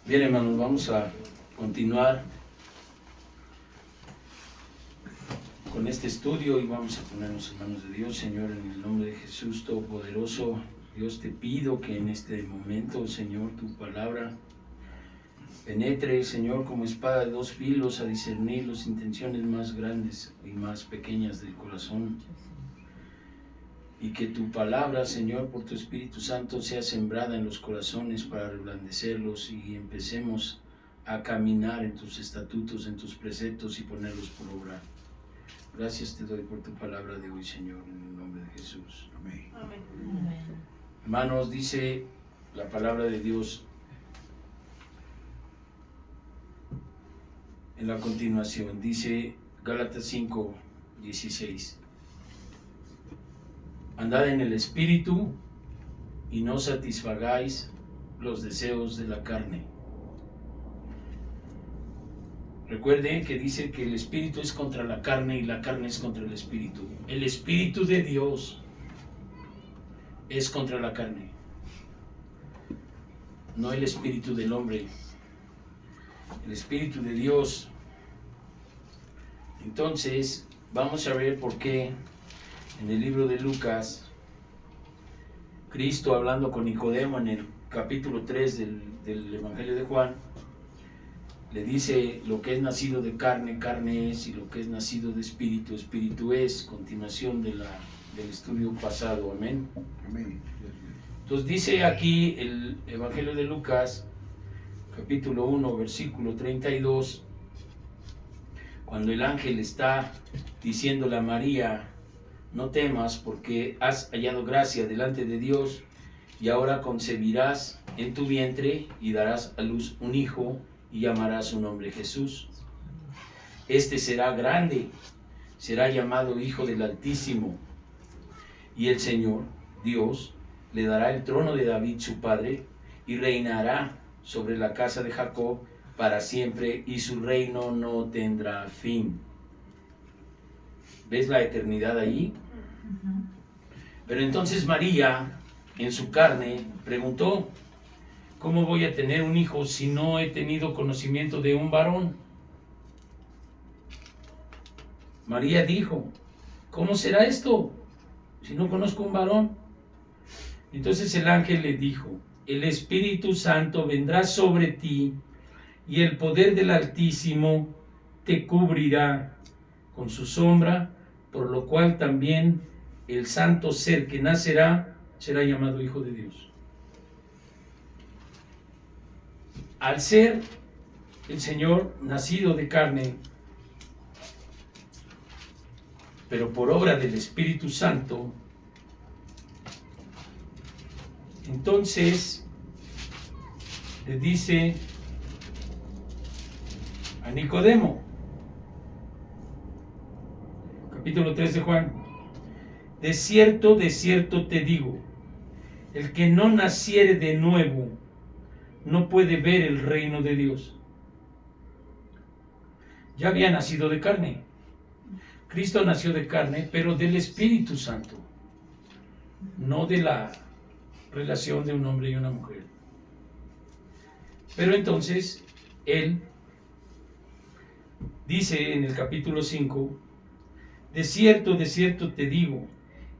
Bien, hermanos, vamos a continuar con este estudio y vamos a ponernos en manos de Dios. Señor, en el nombre de Jesús Todopoderoso, Dios, te pido que en este momento, Señor, tu palabra penetre, Señor, como espada de dos filos a discernir las intenciones más grandes y más pequeñas del corazón. Y que tu palabra, Señor, por tu Espíritu Santo, sea sembrada en los corazones para reblandecerlos y empecemos a caminar en tus estatutos, en tus preceptos y ponerlos por obra. Gracias te doy por tu palabra de hoy, Señor, en el nombre de Jesús. Amén. Amén. Hermanos, dice la palabra de Dios en la continuación, dice Gálatas 5:16. Andad en el Espíritu y no satisfagáis los deseos de la carne. Recuerde que dice que el Espíritu es contra la carne y la carne es contra el Espíritu. El Espíritu de Dios es contra la carne, no el espíritu del hombre, el Espíritu de Dios. Entonces, vamos a ver por qué en el libro de Lucas, Cristo hablando con Nicodemo en el capítulo 3 del Evangelio de Juan, le dice: lo que es nacido de carne, carne es, y lo que es nacido de espíritu, espíritu es. Continuación del estudio pasado. Amén. Amén. Entonces dice aquí el Evangelio de Lucas, capítulo 1, versículo 32, cuando el ángel está diciéndole a María: no temas, porque has hallado gracia delante de Dios, y ahora concebirás en tu vientre y darás a luz un hijo, y llamarás su nombre Jesús. Este será grande, será llamado Hijo del Altísimo, y el Señor, Dios, le dará el trono de David su padre, y reinará sobre la casa de Jacob para siempre, y su reino no tendrá fin. ¿Ves la eternidad ahí? Pero entonces María, en su carne, preguntó: ¿cómo voy a tener un hijo si no he tenido conocimiento de un varón? María dijo: ¿cómo será esto si no conozco un varón? Entonces el ángel le dijo: el Espíritu Santo vendrá sobre ti, y el poder del Altísimo te cubrirá con su sombra, por lo cual también el santo ser que nacerá será llamado Hijo de Dios. Al ser el Señor nacido de carne, pero por obra del Espíritu Santo, entonces le dice a Nicodemo, capítulo 3 de Juan: de cierto te digo, el que no naciere de nuevo no puede ver el reino de Dios. Ya había nacido de carne. Cristo nació de carne, pero del Espíritu Santo, no de la relación de un hombre y una mujer. Pero entonces, él dice en el capítulo 5, de cierto te digo,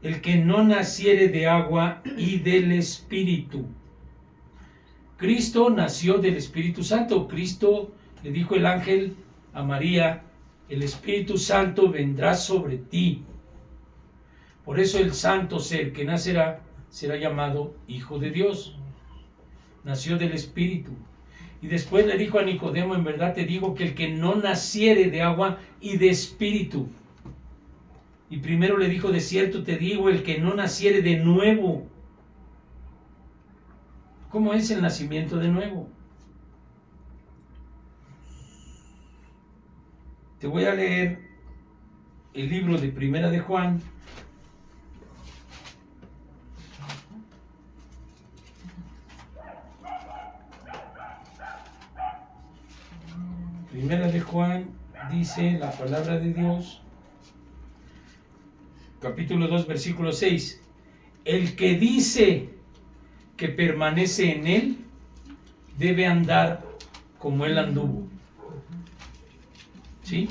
el que no naciere de agua y del Espíritu. Cristo nació del Espíritu Santo. Cristo le dijo el ángel a María: el Espíritu Santo vendrá sobre ti. Por eso el santo ser que nacerá será llamado Hijo de Dios. Nació del Espíritu. Y después le dijo a Nicodemo: en verdad te digo que el que no naciere de agua y de Espíritu. Y primero le dijo: de cierto te digo, el que no naciere de nuevo. ¿Cómo es el nacimiento de nuevo? Te voy a leer el libro de Primera de Juan. Primera de Juan dice la palabra de Dios, capítulo 2, versículo 6. El que dice que permanece en él debe andar como Él anduvo. ¿Sí?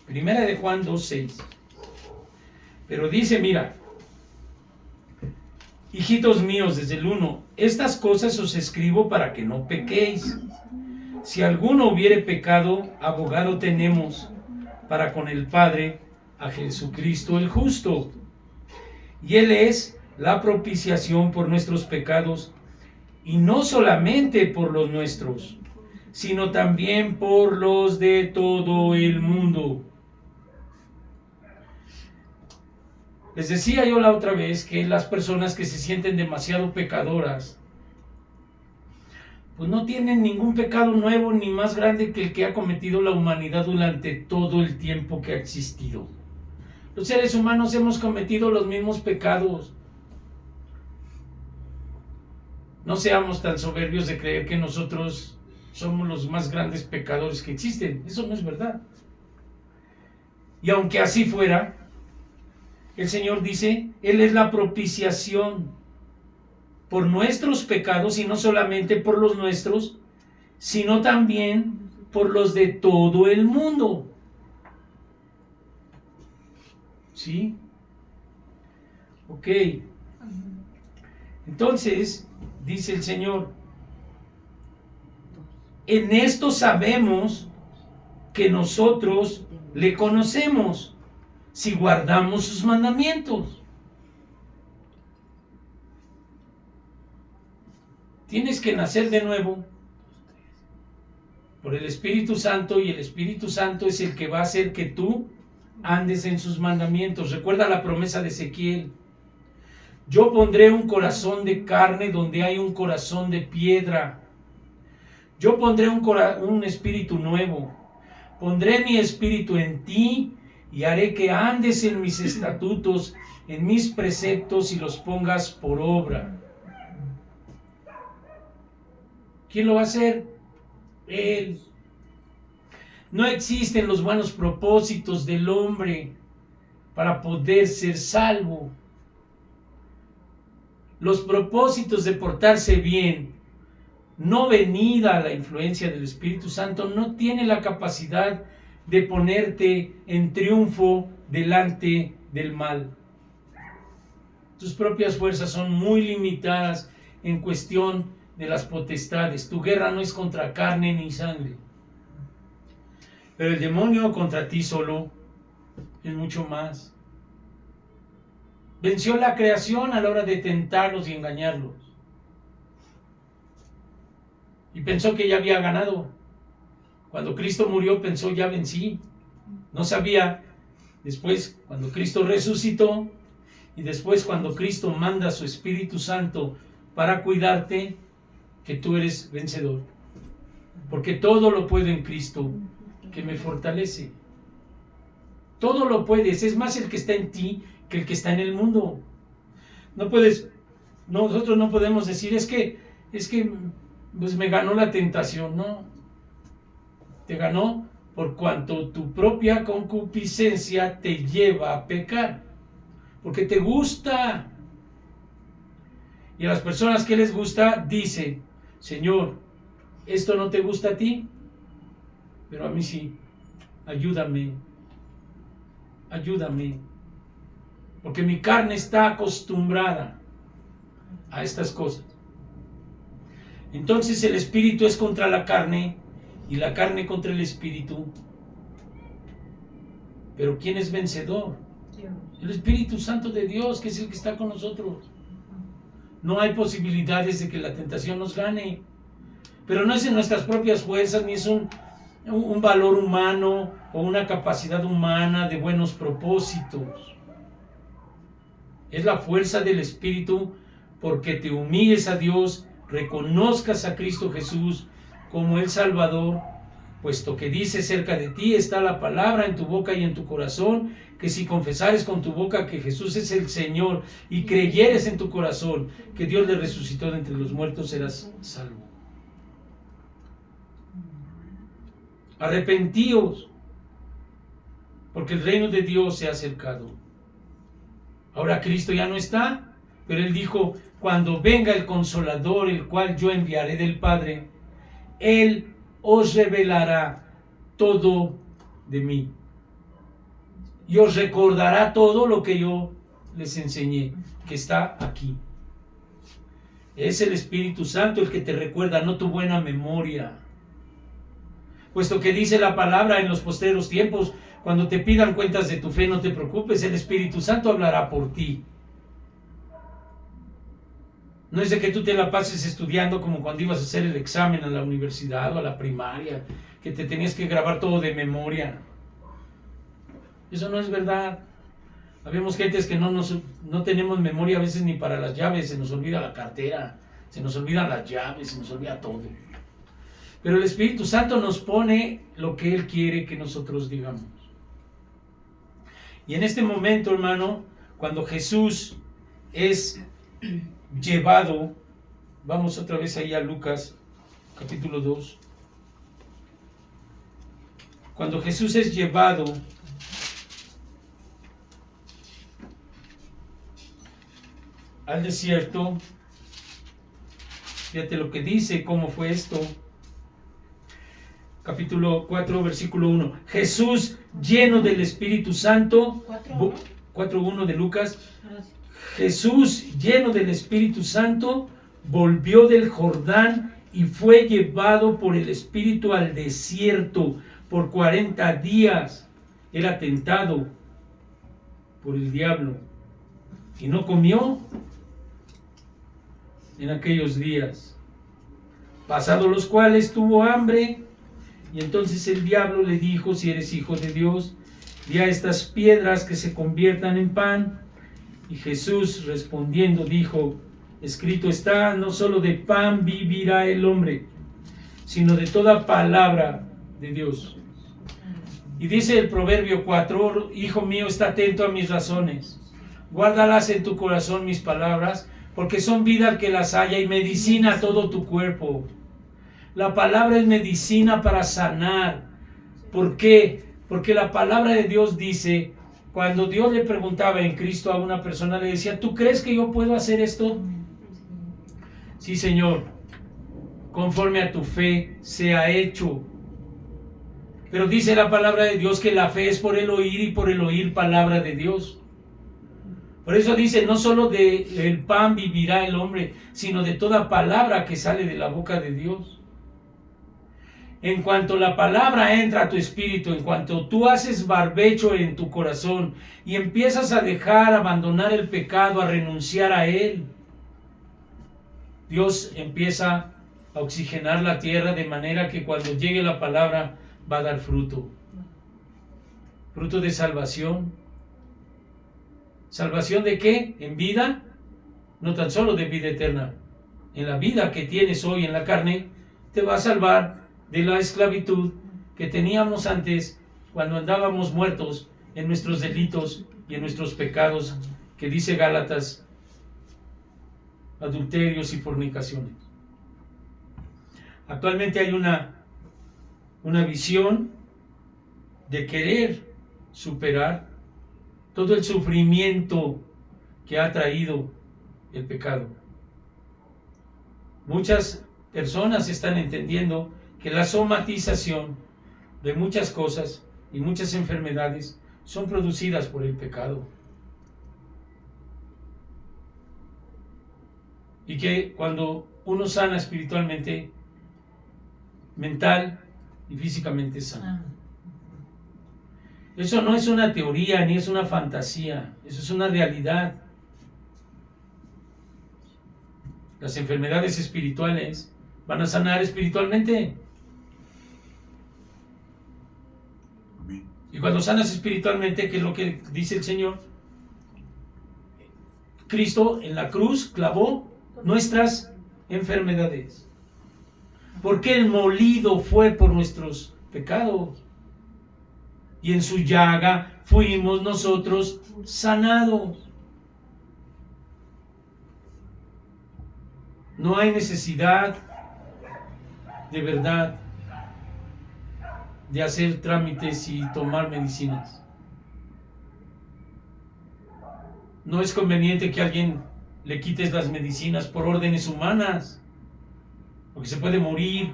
Primera de Juan 2:6. Pero dice, mira, hijitos míos, desde el 1, estas cosas os escribo para que no pequéis. Si alguno hubiere pecado, abogado tenemos para con el Padre, a Jesucristo el justo. Y Él es la propiciación por nuestros pecados, y no solamente por los nuestros, sino también por los de todo el mundo. Les decía yo la otra vez que las personas que se sienten demasiado pecadoras, pues no tienen ningún pecado nuevo ni más grande que el que ha cometido la humanidad durante todo el tiempo que ha existido. Los seres humanos hemos cometido los mismos pecados. No seamos tan soberbios de creer que nosotros somos los más grandes pecadores que existen. Eso no es verdad. Y aunque así fuera, el Señor dice, Él es la propiciación por nuestros pecados, y no solamente por los nuestros, sino también por los de todo el mundo. ¿Sí? Ok. Entonces, dice el Señor, en esto sabemos que nosotros le conocemos, si guardamos sus mandamientos. Tienes que nacer de nuevo por el Espíritu Santo, y el Espíritu Santo es el que va a hacer que tú andes en sus mandamientos. Recuerda la promesa de Ezequiel: yo pondré un corazón de carne donde hay un corazón de piedra. Yo pondré un espíritu nuevo. Pondré mi espíritu en ti y haré que andes en mis estatutos, en mis preceptos, y los pongas por obra. ¿Quién lo va a hacer? Él. No existen los buenos propósitos del hombre para poder ser salvo. Los propósitos de portarse bien, no venida a la influencia del Espíritu Santo, no tiene la capacidad de ponerte en triunfo delante del mal. Tus propias fuerzas son muy limitadas en cuestión de las potestades. Tu guerra no es contra carne ni sangre, pero el demonio contra ti solo es mucho más. Venció la creación a la hora de tentarlos y engañarlos, y pensó que ya había ganado. Cuando Cristo murió pensó, ya vencí. No sabía, después cuando Cristo resucitó, y después cuando Cristo manda a su Espíritu Santo para cuidarte, que tú eres vencedor. Porque todo lo puedo en Cristo que me fortalece. Todo lo puedes. Es más el que está en ti que el que está en el mundo. Nosotros no podemos decir, es que pues me ganó la tentación. No, te ganó por cuanto tu propia concupiscencia te lleva a pecar, porque te gusta. Y a las personas que les gusta, dice: Señor, esto no te gusta a ti, pero a mí sí. Ayúdame, porque mi carne está acostumbrada a estas cosas. Entonces el espíritu es contra la carne y la carne contra el espíritu. Pero ¿quién es vencedor? Dios. El Espíritu Santo de Dios, que es el que está con nosotros. No hay posibilidades de que la tentación nos gane, pero no es en nuestras propias fuerzas, ni es un valor humano o una capacidad humana de buenos propósitos. Es la fuerza del Espíritu, porque te humilles a Dios, reconozcas a Cristo Jesús como el Salvador, puesto que dice: cerca de ti está la palabra, en tu boca y en tu corazón, que si confesares con tu boca que Jesús es el Señor y creyeres en tu corazón que Dios le resucitó de entre los muertos, serás salvo. Arrepentíos, porque el reino de Dios se ha acercado. Ahora Cristo ya no está, pero Él dijo: cuando venga el Consolador, el cual yo enviaré del Padre, Él os revelará todo de mí. Y os recordará todo lo que yo les enseñé, que está aquí. Es el Espíritu Santo el que te recuerda, no tu buena memoria. Puesto que dice la palabra en los postreros tiempos, cuando te pidan cuentas de tu fe, no te preocupes, el Espíritu Santo hablará por ti. No es de que tú te la pases estudiando como cuando ibas a hacer el examen a la universidad o a la primaria, que te tenías que grabar todo de memoria. Eso no es verdad. Habemos gentes que no tenemos memoria a veces ni para las llaves, se nos olvida la cartera, se nos olvidan las llaves, se nos olvida todo. Pero el Espíritu Santo nos pone lo que Él quiere que nosotros digamos. Y en este momento, hermano, cuando Jesús es llevado, vamos otra vez ahí a Lucas, capítulo 2. Cuando Jesús es llevado al desierto, fíjate lo que dice, cómo fue esto. Capítulo 4, versículo 1. Jesús, lleno del Espíritu Santo, 4:1 de Lucas. Jesús, lleno del Espíritu Santo, volvió del Jordán y fue llevado por el Espíritu al desierto por 40 días. Era tentado por el diablo y no comió en aquellos días, pasados los cuales tuvo hambre. Y entonces el diablo le dijo: si eres hijo de Dios, di a estas piedras que se conviertan en pan. Y Jesús respondiendo dijo: escrito está, no solo de pan vivirá el hombre, sino de toda palabra de Dios. Y dice el Proverbio 4: hijo mío, está atento a mis razones, guárdalas en tu corazón mis palabras, porque son vida al que las haya y medicina a todo tu cuerpo. La palabra es medicina para sanar. ¿Por qué? Porque la palabra de Dios dice, cuando Dios le preguntaba en Cristo a una persona, le decía: ¿tú crees que yo puedo hacer esto? Sí, Señor, conforme a tu fe sea hecho. Pero dice la palabra de Dios que la fe es por el oír y por el oír palabra de Dios. Por eso dice: no solo del pan vivirá el hombre, sino de toda palabra que sale de la boca de Dios. En cuanto la palabra entra a tu espíritu, en cuanto tú haces barbecho en tu corazón y empiezas a abandonar el pecado, a renunciar a él, Dios empieza a oxigenar la tierra de manera que cuando llegue la palabra va a dar fruto. Fruto de salvación. ¿Salvación de qué? En vida, no tan solo de vida eterna. En la vida que tienes hoy en la carne, te va a salvar de la esclavitud que teníamos antes cuando andábamos muertos en nuestros delitos y en nuestros pecados, que dice Gálatas, adulterios y fornicaciones. Actualmente hay una visión de querer superar todo el sufrimiento que ha traído el pecado. Muchas personas están entendiendo que la somatización de muchas cosas y muchas enfermedades son producidas por el pecado. Y que cuando uno sana espiritualmente, mental y físicamente sana. Eso no es una teoría ni es una fantasía, eso es una realidad. Las enfermedades espirituales van a sanar espiritualmente. Y cuando sanas espiritualmente, ¿qué es lo que dice el Señor? Cristo en la cruz clavó nuestras enfermedades. Porque el molido fue por nuestros pecados. Y en su llaga fuimos nosotros sanados. No hay necesidad, de verdad, de hacer trámites y tomar medicinas. No es conveniente que a alguien le quites las medicinas por órdenes humanas, porque se puede morir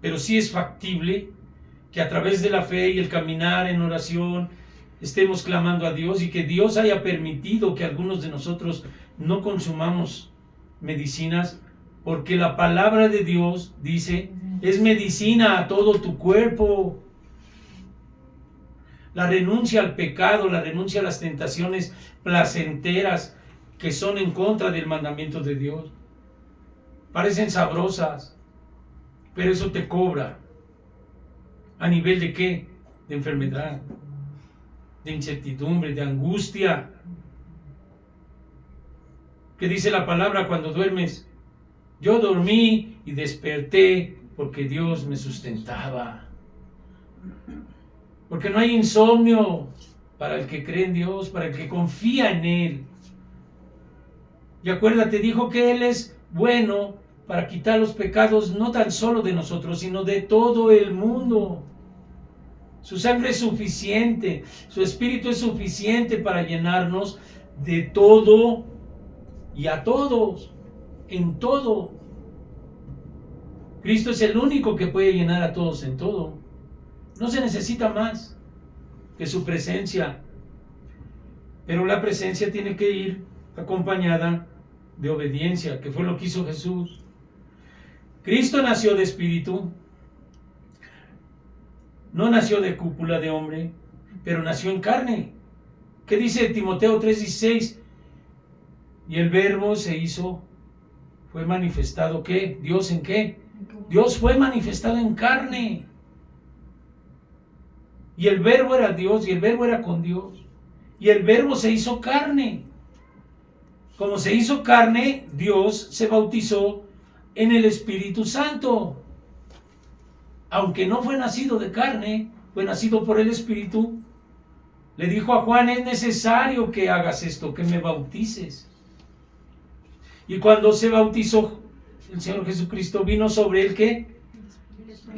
pero sí es factible que a través de la fe y el caminar en oración estemos clamando a Dios y que Dios haya permitido que algunos de nosotros no consumamos medicinas, porque la palabra de Dios dice, es medicina a todo tu cuerpo. La renuncia al pecado, la renuncia a las tentaciones placenteras que son en contra del mandamiento de Dios. Parecen sabrosas, pero eso te cobra. ¿A nivel de qué? De enfermedad, de incertidumbre, de angustia. ¿Qué dice la palabra cuando duermes? Yo dormí y desperté porque Dios me sustentaba. Porque no hay insomnio para el que cree en Dios, para el que confía en Él. Y acuérdate, dijo que Él es bueno para quitar los pecados no tan solo de nosotros, sino de todo el mundo. Su sangre es suficiente, su espíritu es suficiente para llenarnos de todo y a todos, en todo. Cristo es el único que puede llenar a todos en todo. No se necesita más que su presencia, pero la presencia tiene que ir acompañada de obediencia, que fue lo que hizo Jesús. Cristo nació de espíritu, no nació de cúpula de hombre, pero nació en carne. ¿Qué dice Timoteo 3:16? Y el verbo se hizo, fue manifestado, ¿qué? ¿Dios en qué? Dios fue manifestado en carne. Y el verbo era Dios, y el verbo era con Dios. Y el verbo se hizo carne. Como se hizo carne, Dios se bautizó en el Espíritu Santo. Aunque no fue nacido de carne, fue nacido por el Espíritu. Le dijo a Juan, es necesario que hagas esto, que me bautices. Y cuando se bautizó el Señor Jesucristo, vino sobre él, ¿qué?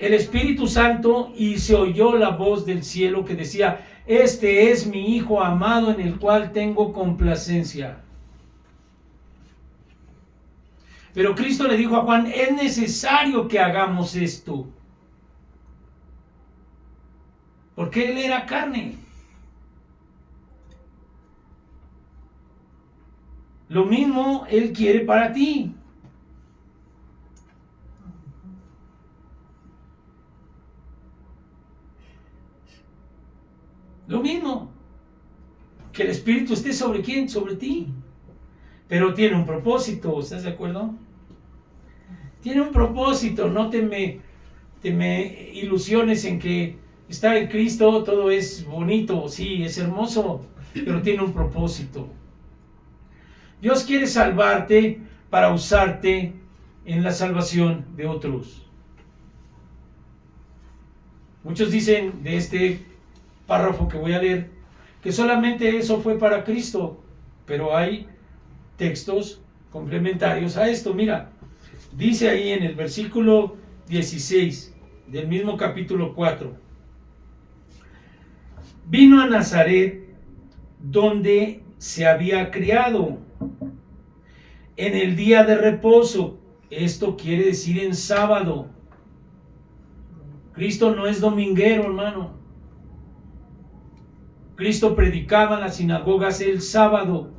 El Espíritu Santo, y se oyó la voz del cielo que decía, este es mi Hijo amado en el cual tengo complacencia. Pero Cristo le dijo a Juan, es necesario que hagamos esto. Porque él era carne. Lo mismo él quiere para ti. Lo mismo. Que el Espíritu esté sobre quién, sobre ti. Pero tiene un propósito, ¿estás de acuerdo? Tiene un propósito, no te me ilusiones en que estar en Cristo todo es bonito, sí, es hermoso, pero tiene un propósito. Dios quiere salvarte para usarte en la salvación de otros. Muchos dicen de este párrafo que voy a leer que solamente eso fue para Cristo, pero hay textos complementarios a esto. Mira, dice ahí en el versículo 16 del mismo capítulo 4, vino a Nazaret donde se había criado en el día de reposo. Esto quiere decir en sábado. Cristo no es dominguero, hermano. Cristo predicaba en las sinagogas el sábado.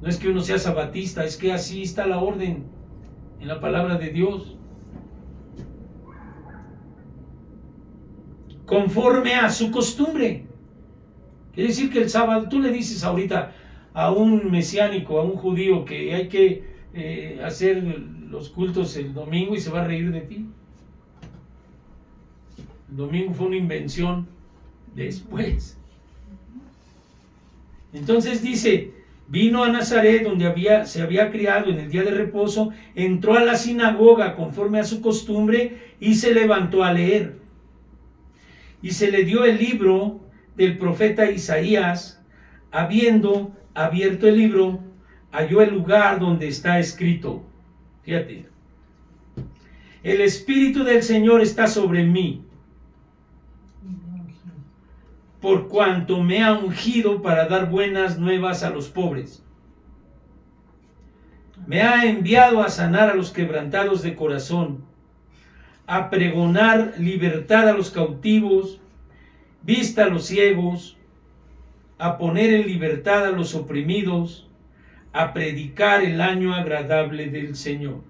No es que uno sea sabatista, es que así está la orden en la palabra de Dios. Conforme a su costumbre. Quiere decir que el sábado, tú le dices ahorita a un mesiánico, a un judío, que hay que hacer los cultos el domingo y se va a reír de ti. El domingo fue una invención después. Entonces dice, vino a Nazaret donde se había criado en el día de reposo, entró a la sinagoga conforme a su costumbre y se levantó a leer. Y se le dio el libro del profeta Isaías. Habiendo abierto el libro, halló el lugar donde está escrito. Fíjate. El Espíritu del Señor está sobre mí, por cuanto me ha ungido para dar buenas nuevas a los pobres. Me ha enviado a sanar a los quebrantados de corazón, a pregonar libertad a los cautivos, vista a los ciegos, a poner en libertad a los oprimidos, a predicar el año agradable del Señor.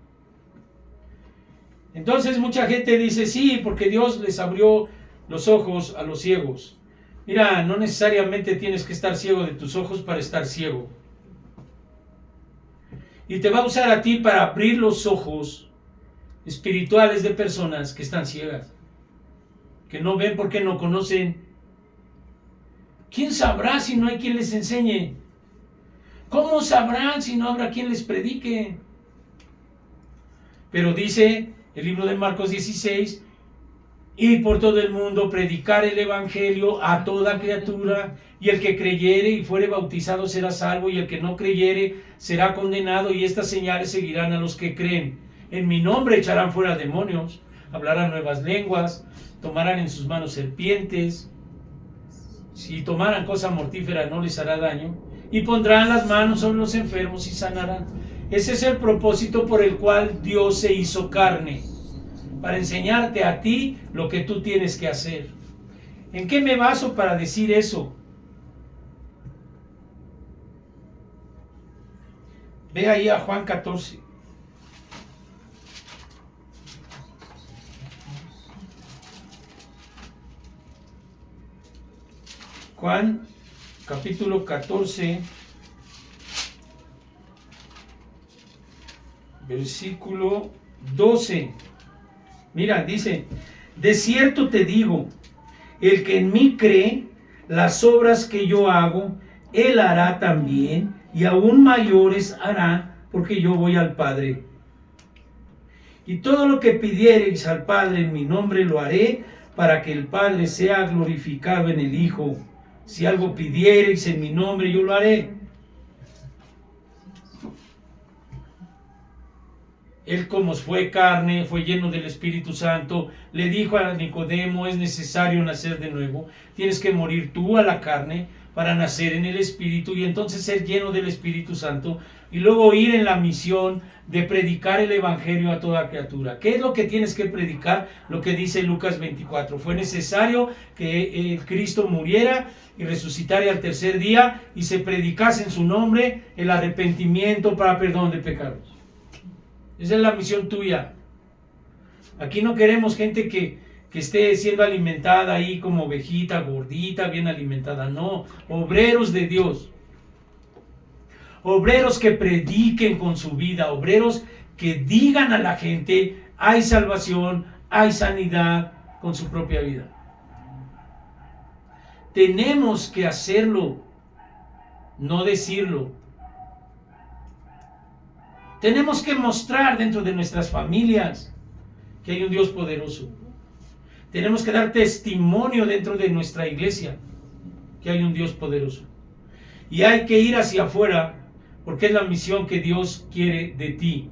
Entonces mucha gente dice, sí, porque Dios les abrió los ojos a los ciegos. Mira, no necesariamente tienes que estar ciego de tus ojos para estar ciego. Y te va a usar a ti para abrir los ojos espirituales de personas que están ciegas, que no ven porque no conocen. ¿Quién sabrá si no hay quien les enseñe? ¿Cómo sabrán si no habrá quien les predique? Pero dice el libro de Marcos 16, ir por todo el mundo, predicar el evangelio a toda criatura, y el que creyere y fuere bautizado será salvo, y el que no creyere será condenado, y estas señales seguirán a los que creen. En mi nombre echarán fuera demonios, hablarán nuevas lenguas, tomarán en sus manos serpientes, si tomaran cosa mortífera no les hará daño, y pondrán las manos sobre los enfermos y sanarán. Ese es el propósito por el cual Dios se hizo carne, para enseñarte a ti lo que tú tienes que hacer. ¿En qué me baso para decir eso? Ve ahí a Juan 14. Juan capítulo 14, versículo 12. Mira, dice, de cierto te digo, el que en mí cree, las obras que yo hago, él hará también, y aún mayores hará, porque yo voy al Padre. Y todo lo que pidiereis al Padre en mi nombre lo haré, para que el Padre sea glorificado en el Hijo. Si algo pidiereis en mi nombre, yo lo haré. Él, como fue carne, fue lleno del Espíritu Santo, le dijo a Nicodemo, es necesario nacer de nuevo, tienes que morir tú a la carne para nacer en el Espíritu y entonces ser lleno del Espíritu Santo y luego ir en la misión de predicar el Evangelio a toda criatura. ¿Qué es lo que tienes que predicar? Lo que dice Lucas 24, fue necesario que Cristo muriera y resucitara al tercer día y se predicase en su nombre el arrepentimiento para perdón de pecados. Esa es la misión tuya. Aquí no queremos gente que esté siendo alimentada ahí como ovejita, gordita, bien alimentada. No, obreros de Dios. Obreros que prediquen con su vida. Obreros que digan a la gente, hay salvación, hay sanidad con su propia vida. Tenemos que hacerlo, no decirlo. Tenemos que mostrar dentro de nuestras familias que hay un Dios poderoso. Tenemos que dar testimonio dentro de nuestra iglesia que hay un Dios poderoso. Y hay que ir hacia afuera porque es la misión que Dios quiere de ti.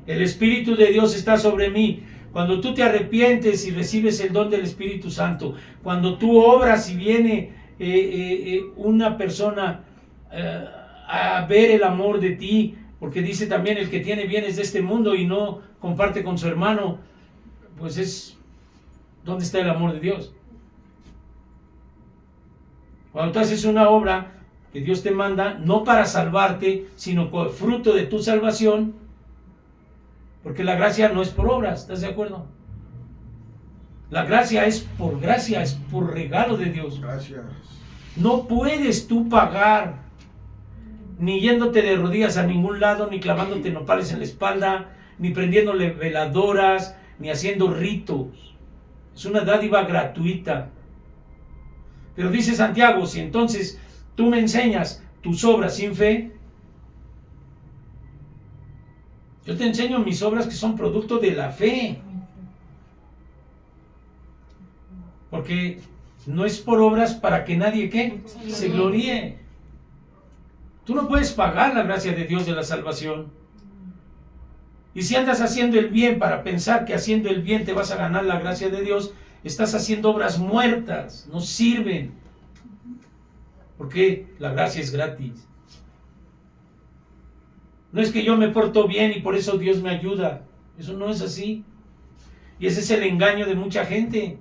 El Espíritu de Dios está sobre mí. Cuando tú te arrepientes y recibes el don del Espíritu Santo, cuando tú obras y viene una persona a ver el amor de ti, porque dice también el que tiene bienes de este mundo y no comparte con su hermano, pues es, ¿dónde está el amor de Dios? Cuando tú haces una obra que Dios te manda, no para salvarte, sino por fruto de tu salvación, porque la gracia no es por obras, ¿estás de acuerdo? La gracia es por gracia, es por regalo de Dios. Gracias. No puedes tú pagar ni yéndote de rodillas a ningún lado, ni clavándote nopales en la espalda, ni prendiéndole veladoras, ni haciendo ritos. Es una dádiva gratuita. Pero dice Santiago, si entonces tú me enseñas tus obras sin fe, yo te enseño mis obras que son producto de la fe. Porque no es por obras para que nadie ¿qué? Se gloríe. Tú no puedes pagar la gracia de Dios de la salvación. Y si andas haciendo el bien para pensar que haciendo el bien te vas a ganar la gracia de Dios, estás haciendo obras muertas, no sirven. Porque la gracia es gratis. No es que yo me porto bien y por eso Dios me ayuda. Eso no es así. Y ese es el engaño de mucha gente.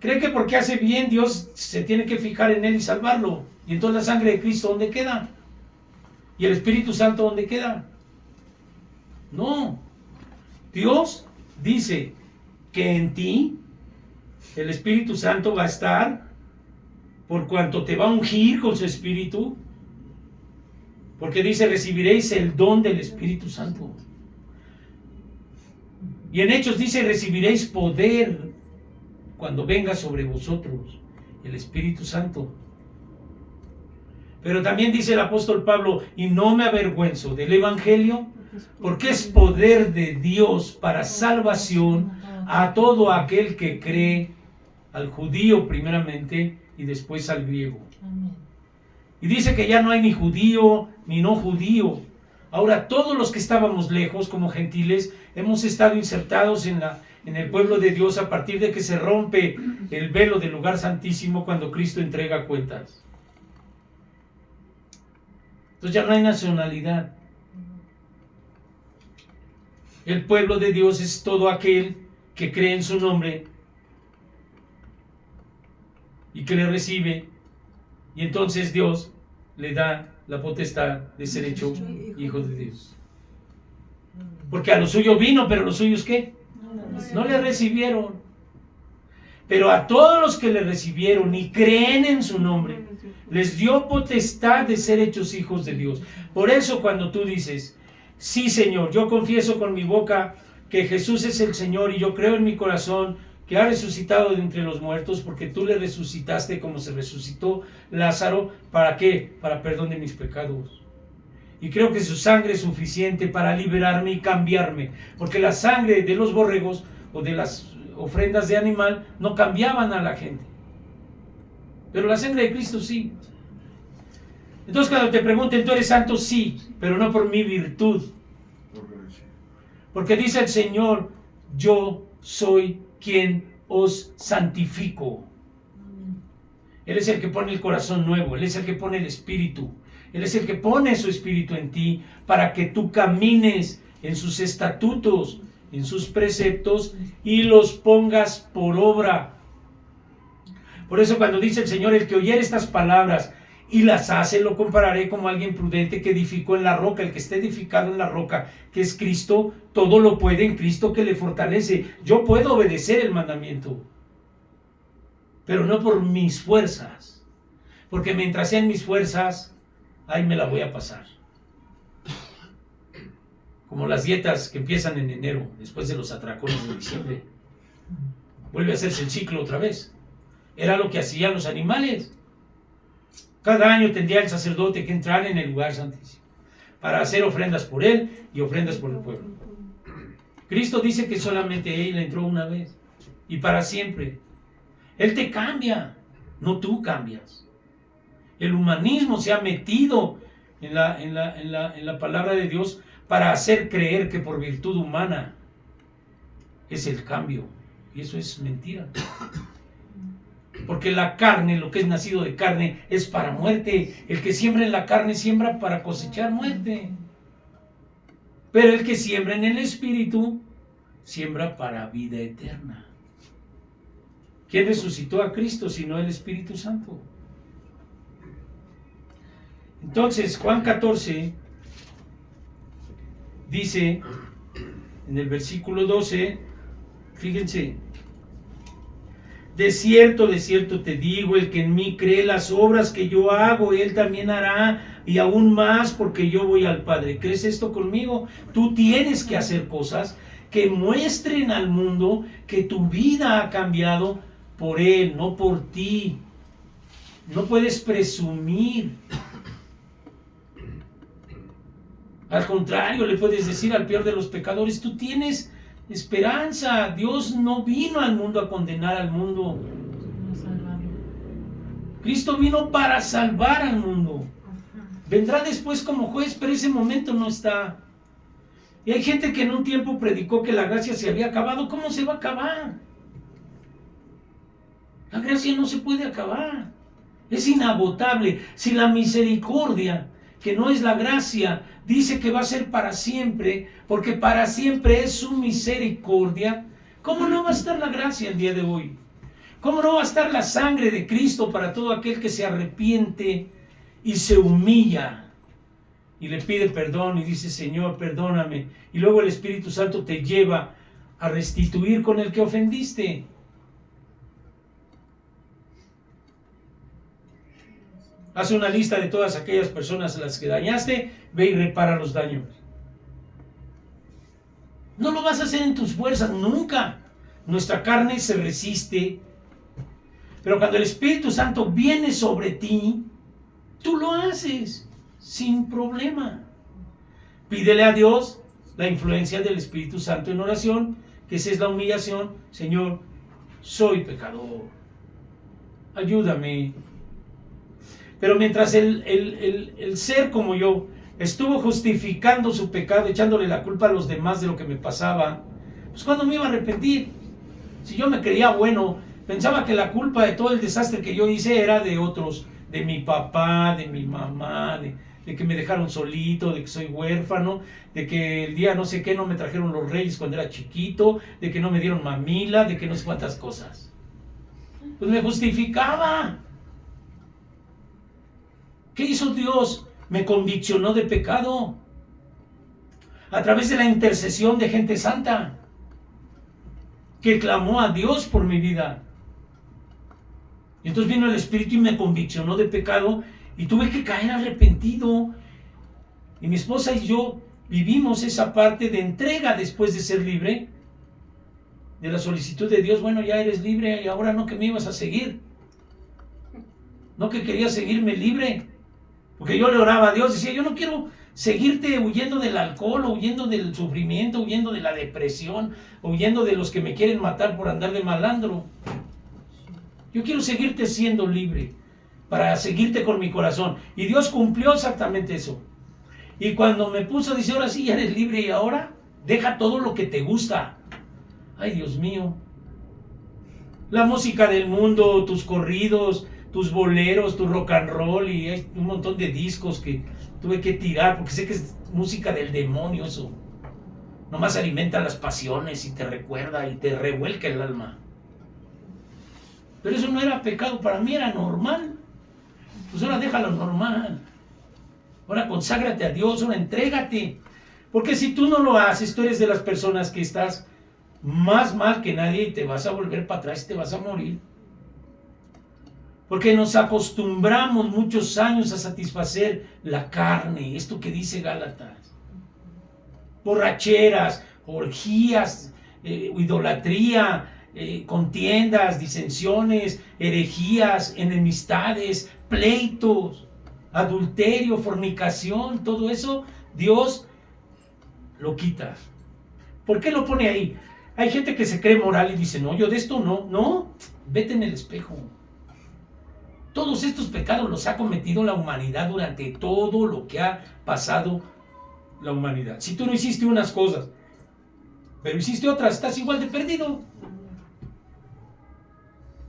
Cree que porque hace bien Dios se tiene que fijar en él y salvarlo. Y entonces la sangre de Cristo, ¿dónde queda? ¿Y el Espíritu Santo dónde queda? No. Dios dice que en ti el Espíritu Santo va a estar, por cuanto te va a ungir con su Espíritu, porque dice, recibiréis el don del Espíritu Santo. Y en Hechos dice, recibiréis poder cuando venga sobre vosotros el Espíritu Santo. Pero también dice el apóstol Pablo, y no me avergüenzo del Evangelio, porque es poder de Dios para salvación a todo aquel que cree, al judío primeramente y después al griego. Y dice que ya no hay ni judío ni no judío. Ahora todos los que estábamos lejos como gentiles hemos estado insertados en el pueblo de Dios a partir de que se rompe el velo del lugar santísimo cuando Cristo entrega cuentas. Entonces ya no hay nacionalidad. El pueblo de Dios es todo aquel que cree en su nombre y que le recibe, y entonces Dios le da la potestad de ser hecho hijo de Dios. Porque a lo suyo vino, pero los suyos ¿qué? No le recibieron. Pero a todos los que le recibieron y creen en su nombre, les dio potestad de ser hechos hijos de Dios. Por eso cuando tú dices, sí Señor, yo confieso con mi boca que Jesús es el Señor y yo creo en mi corazón que ha resucitado de entre los muertos, porque tú le resucitaste como se resucitó Lázaro, ¿para qué? Para perdón de mis pecados. Y creo que su sangre es suficiente para liberarme y cambiarme, porque la sangre de los borregos o de las ofrendas de animal no cambiaban a la gente, pero la sangre de Cristo sí. Entonces cuando te pregunten, ¿tú eres santo? Sí, pero no por mi virtud, porque dice el Señor, yo soy quien os santifico. Él es el que pone el corazón nuevo, Él es el que pone el espíritu, Él es el que pone su espíritu en ti para que tú camines en sus estatutos, en sus preceptos y los pongas por obra. Por eso cuando dice el Señor, el que oyere estas palabras y las hace, lo compararé como alguien prudente que edificó en la roca. El que esté edificado en la roca, que es Cristo, todo lo puede en Cristo que le fortalece. Yo puedo obedecer el mandamiento, pero no por mis fuerzas, porque mientras sean mis fuerzas, ahí me la voy a pasar. Como las dietas que empiezan en enero, después de los atracones de diciembre. Vuelve a hacerse el ciclo otra vez. Era lo que hacían los animales. Cada año tendría el sacerdote que entrar en el lugar santísimo para hacer ofrendas por él y ofrendas por el pueblo. Cristo dice que solamente él entró una vez y para siempre. Él te cambia, no tú cambias. El humanismo se ha metido en la palabra de Dios para hacer creer que por virtud humana es el cambio, y eso es mentira. Porque la carne, lo que es nacido de carne, es para muerte. El que siembra en la carne siembra para cosechar muerte. Pero el que siembra en el Espíritu siembra para vida eterna. ¿Quién resucitó a Cristo sino el Espíritu Santo? Entonces, Juan 14 dice en el versículo 12, fíjense, de cierto te digo, el que en mí cree las obras que yo hago, él también hará, y aún más, porque yo voy al Padre. ¿Crees esto conmigo? Tú tienes que hacer cosas que muestren al mundo que tu vida ha cambiado por él, no por ti. No puedes presumir. Al contrario, le puedes decir al peor de los pecadores, tú tienes esperanza. Dios no vino al mundo a condenar al mundo. Cristo vino para salvar al mundo. Vendrá después como juez, pero ese momento no está. Y hay gente que en un tiempo predicó que la gracia se había acabado. ¿Cómo se va a acabar? La gracia no se puede acabar. Es inagotable. Si la misericordia, que no es la gracia, dice que va a ser para siempre, porque para siempre es su misericordia, ¿Cómo no va a estar la gracia el día de hoy? ¿Cómo no va a estar la sangre de Cristo para todo aquel que se arrepiente y se humilla y le pide perdón y dice, Señor, perdóname? Y luego el Espíritu Santo te lleva a restituir con el que ofendiste. Haz una lista de todas aquellas personas a las que dañaste, ve y repara los daños. No lo vas a hacer en tus fuerzas, nunca. Nuestra carne se resiste, pero cuando el Espíritu Santo viene sobre ti, tú lo haces sin problema. Pídele a Dios la influencia del Espíritu Santo en oración, que esa es la humillación. Señor, soy pecador, ayúdame. Pero mientras el ser como yo estuvo justificando su pecado, echándole la culpa a los demás de lo que me pasaba, pues ¿cuándo me iba a arrepentir? Si yo me creía bueno, pensaba que la culpa de todo el desastre que yo hice era de otros, de mi papá, de mi mamá, de que me dejaron solito, de que soy huérfano, de que el día no sé qué no me trajeron los reyes cuando era chiquito, de que no me dieron mamila, de que no sé cuántas cosas. Pues me justificaba. ¿Qué hizo Dios? Me conviccionó de pecado a través de la intercesión de gente santa que clamó a Dios por mi vida. Y entonces vino el Espíritu y me conviccionó de pecado y tuve que caer arrepentido. Y mi esposa y yo vivimos esa parte de entrega después de ser libre, de la solicitud de Dios. Bueno, ya eres libre y ahora no que me ibas a seguir, no que querías seguirme libre. Porque yo le oraba a Dios, decía, yo no quiero seguirte huyendo del alcohol, o huyendo del sufrimiento, huyendo de la depresión, huyendo de los que me quieren matar por andar de malandro. Yo quiero seguirte siendo libre, para seguirte con mi corazón. Y Dios cumplió exactamente eso. Y cuando me puso, dice, ahora sí, ya eres libre y ahora deja todo lo que te gusta. Ay, Dios mío. La música del mundo, tus corridos, tus boleros, tu rock and roll, y hay un montón de discos que tuve que tirar porque sé que es música del demonio eso. Nomás alimenta las pasiones y te recuerda y te revuelca el alma. Pero eso no era pecado, para mí era normal. Pues ahora déjalo normal. Ahora conságrate a Dios, ahora entrégate. Porque si tú no lo haces, tú eres de las personas que estás más mal que nadie y te vas a volver para atrás y te vas a morir. Porque nos acostumbramos muchos años a satisfacer la carne, esto que dice Gálatas. Borracheras, orgías, idolatría, contiendas, disensiones, herejías, enemistades, pleitos, adulterio, fornicación, todo eso Dios lo quita. ¿Por qué lo pone ahí? Hay gente que se cree moral y dice, no, yo de esto no, vete en el espejo. Todos estos pecados los ha cometido la humanidad durante todo lo que ha pasado la humanidad. Si tú no hiciste unas cosas, pero hiciste otras, estás igual de perdido.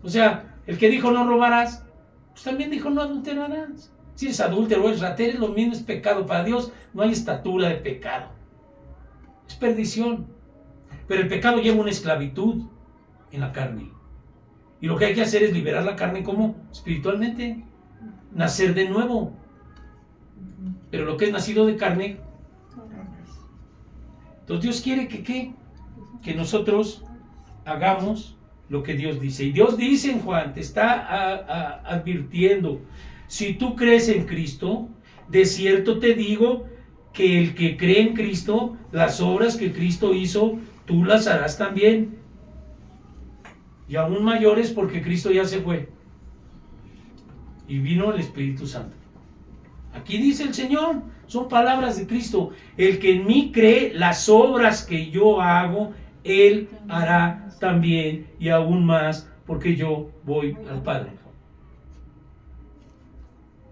O sea, el que dijo no robarás, pues también dijo no adulterarás. Si eres adúltero o eres ratero, es lo mismo, es pecado. Para Dios no hay estatura de pecado. Es perdición. Pero el pecado lleva una esclavitud en la carne. Y lo que hay que hacer es liberar la carne, ¿cómo? Espiritualmente. Nacer de nuevo. Pero lo que es nacido de carne. Entonces Dios quiere que nosotros hagamos lo que Dios dice. Y Dios dice en Juan, te está advirtiendo, si tú crees en Cristo, de cierto te digo que el que cree en Cristo, las obras que Cristo hizo, tú las harás también. Y aún mayores, porque Cristo ya se fue. Y vino el Espíritu Santo. Aquí dice el Señor, son palabras de Cristo. El que en mí cree, las obras que yo hago, Él hará también, y aún más, porque yo voy al Padre.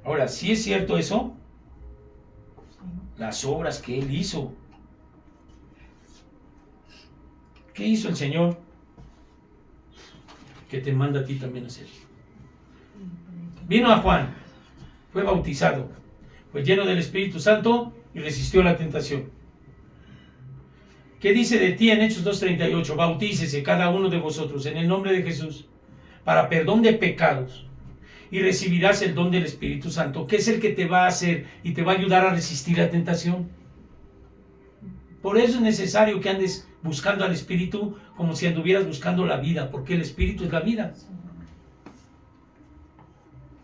Ahora, ¿sí es cierto eso? Las obras que Él hizo. ¿Qué hizo el Señor? Que te manda a ti también a hacer. Vino a Juan, fue bautizado, fue lleno del Espíritu Santo y resistió la tentación. ¿Qué dice de ti en Hechos 2:38? Bautícese cada uno de vosotros en el nombre de Jesús para perdón de pecados y recibirás el don del Espíritu Santo, que es el que te va a hacer y te va a ayudar a resistir la tentación. Por eso es necesario que andes buscando al Espíritu como si anduvieras buscando la vida, porque el Espíritu es la vida.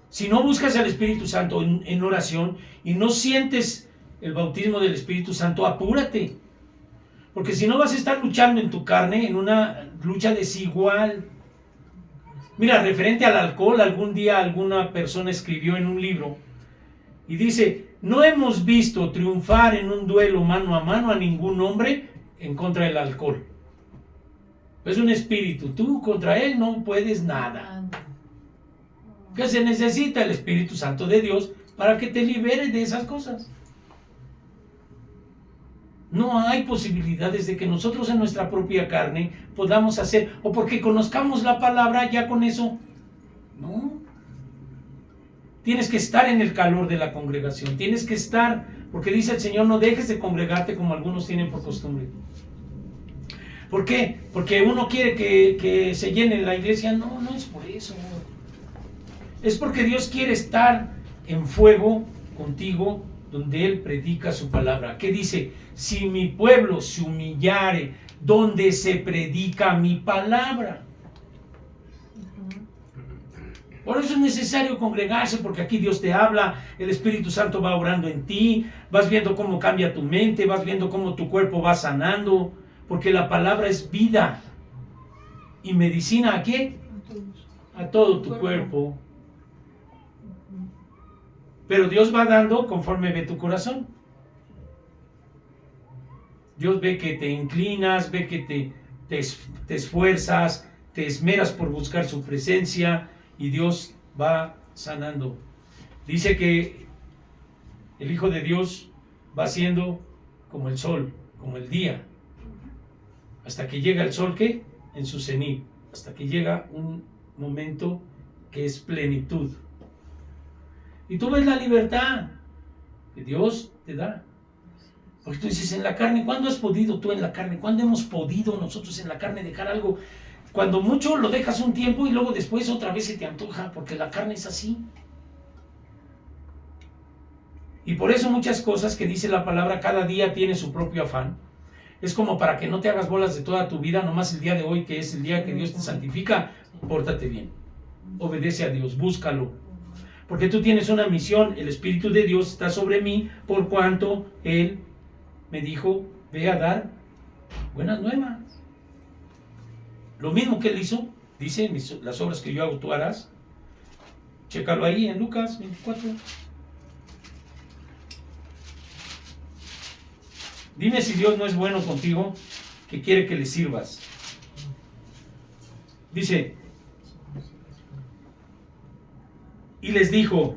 Si no buscas al Espíritu Santo en oración y no sientes el bautismo del Espíritu Santo, apúrate. Porque si no vas a estar luchando en tu carne, en una lucha desigual. Mira, referente al alcohol, algún día alguna persona escribió en un libro y dice: no hemos visto triunfar en un duelo mano a mano a ningún hombre en contra del alcohol. Es un espíritu, tú contra él no puedes nada. Que se necesita el Espíritu Santo de Dios para que te libere de esas cosas. No hay posibilidades de que nosotros en nuestra propia carne podamos hacer, o porque conozcamos la palabra, ya con eso. No. Tienes que estar en el calor de la congregación, tienes que estar, porque dice el Señor: no dejes de congregarte como algunos tienen por costumbre. ¿Por qué? Porque uno quiere que se llene la iglesia. No, no es por eso. Es porque Dios quiere estar en fuego contigo, donde Él predica su palabra. ¿Qué dice? Si mi pueblo se humillare, donde se predica mi palabra. Por eso es necesario congregarse, porque aquí Dios te habla, el Espíritu Santo va obrando en ti, vas viendo cómo cambia tu mente, vas viendo cómo tu cuerpo va sanando, porque la palabra es vida. ¿Y medicina a qué? A todo tu cuerpo. Pero Dios va dando conforme ve tu corazón. Dios ve que te inclinas, ve que te esfuerzas, te esmeras por buscar su presencia, y Dios va sanando. Dice que el Hijo de Dios va siendo como el sol, como el día, hasta que llega el sol, ¿qué? En su cenit, hasta que llega un momento que es plenitud. Y tú ves la libertad que Dios te da. Porque tú dices: en la carne, ¿cuándo has podido tú en la carne? ¿Cuándo hemos podido nosotros en la carne dejar algo? Cuando mucho lo dejas un tiempo y luego después otra vez se te antoja, porque la carne es así. Y por eso muchas cosas que dice la palabra, cada día tiene su propio afán. Es como para que no te hagas bolas de toda tu vida, nomás el día de hoy, que es el día que Dios te santifica. Pórtate bien, obedece a Dios, búscalo. Porque tú tienes una misión, el Espíritu de Dios está sobre mí, por cuanto Él me dijo: ve a dar buenas nuevas. Lo mismo que Él hizo, dice: las obras que yo hago tú harás. Chécalo ahí en Lucas 24. Dime si Dios no es bueno contigo, que quiere que le sirvas. Dice: y les dijo: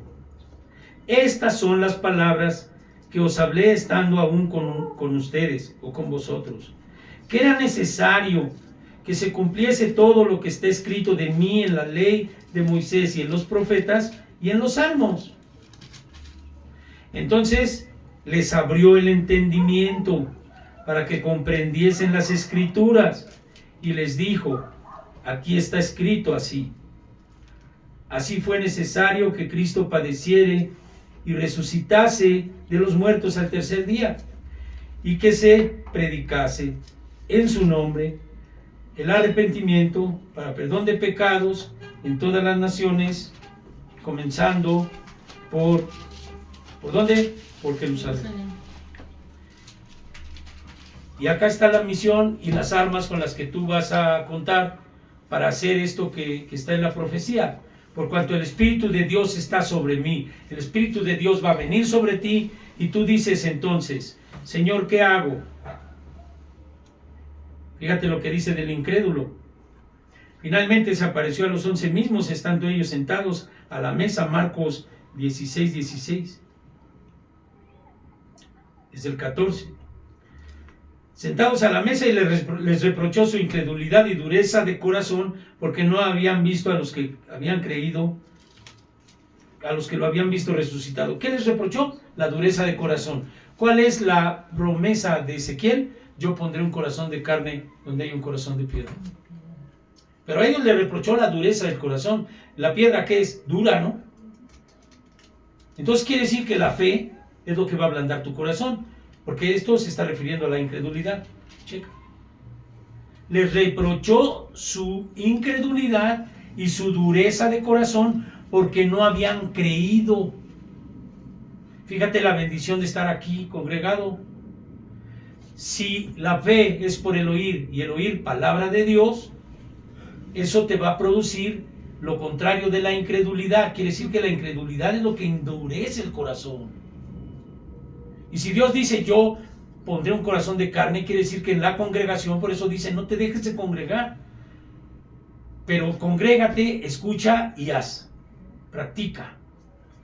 estas son las palabras que os hablé estando aún con ustedes o con vosotros, que era necesario que se cumpliese todo lo que está escrito de mí en la ley de Moisés y en los profetas y en los salmos. Entonces les abrió el entendimiento para que comprendiesen las escrituras, y les dijo: aquí está escrito así. Así fue necesario que Cristo padeciere y resucitase de los muertos al tercer día, y que se predicase en su nombre el arrepentimiento para perdón de pecados en todas las naciones, comenzando ¿por dónde? Por Jerusalén. Y acá está la misión y las armas con las que tú vas a contar para hacer esto que está en la profecía. Por cuanto el Espíritu de Dios está sobre mí, el Espíritu de Dios va a venir sobre ti, y tú dices entonces: Señor, ¿qué hago? Fíjate lo que dice del incrédulo. Finalmente se apareció a los 11 mismos, estando ellos sentados a la mesa. Marcos 16:16. Es el 14. Sentados a la mesa, y les reprochó su incredulidad y dureza de corazón, porque no habían visto a los que habían creído, a los que lo habían visto resucitado. ¿Qué les reprochó? La dureza de corazón. ¿Cuál es la promesa de Ezequiel? yo pondré un corazón de carne donde hay un corazón de piedra. Pero a ellos le reprochó la dureza del corazón. La piedra, ¿qué es? Dura, ¿no? Entonces quiere decir que la fe es lo que va a ablandar tu corazón, porque esto se está refiriendo a la incredulidad. Checa. Les reprochó su incredulidad y su dureza de corazón porque no habían creído. Fíjate la bendición de estar aquí congregado. Si la fe es por el oír y el oír palabra de Dios, eso te va a producir lo contrario de la incredulidad. Quiere decir que la incredulidad es lo que endurece el corazón. Y si Dios dice yo pondré un corazón de carne, quiere decir que en la congregación, por eso dice no te dejes de congregar, pero congrégate, escucha y haz, practica,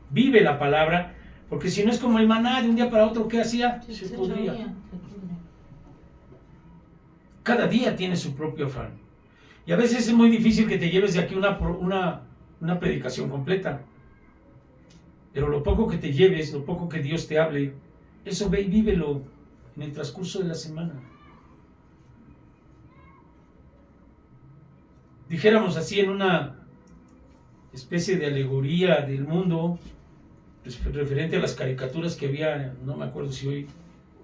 vive la palabra, porque si no es como el maná de un día para otro, ¿qué hacía? Se pudría. Cada día tiene su propio afán. Y a veces es muy difícil que te lleves de aquí una predicación completa. Pero lo poco que te lleves, lo poco que Dios te hable, eso ve y vívelo en el transcurso de la semana. Dijéramos así en una especie de alegoría del mundo, referente a las caricaturas que había, no me acuerdo si hoy,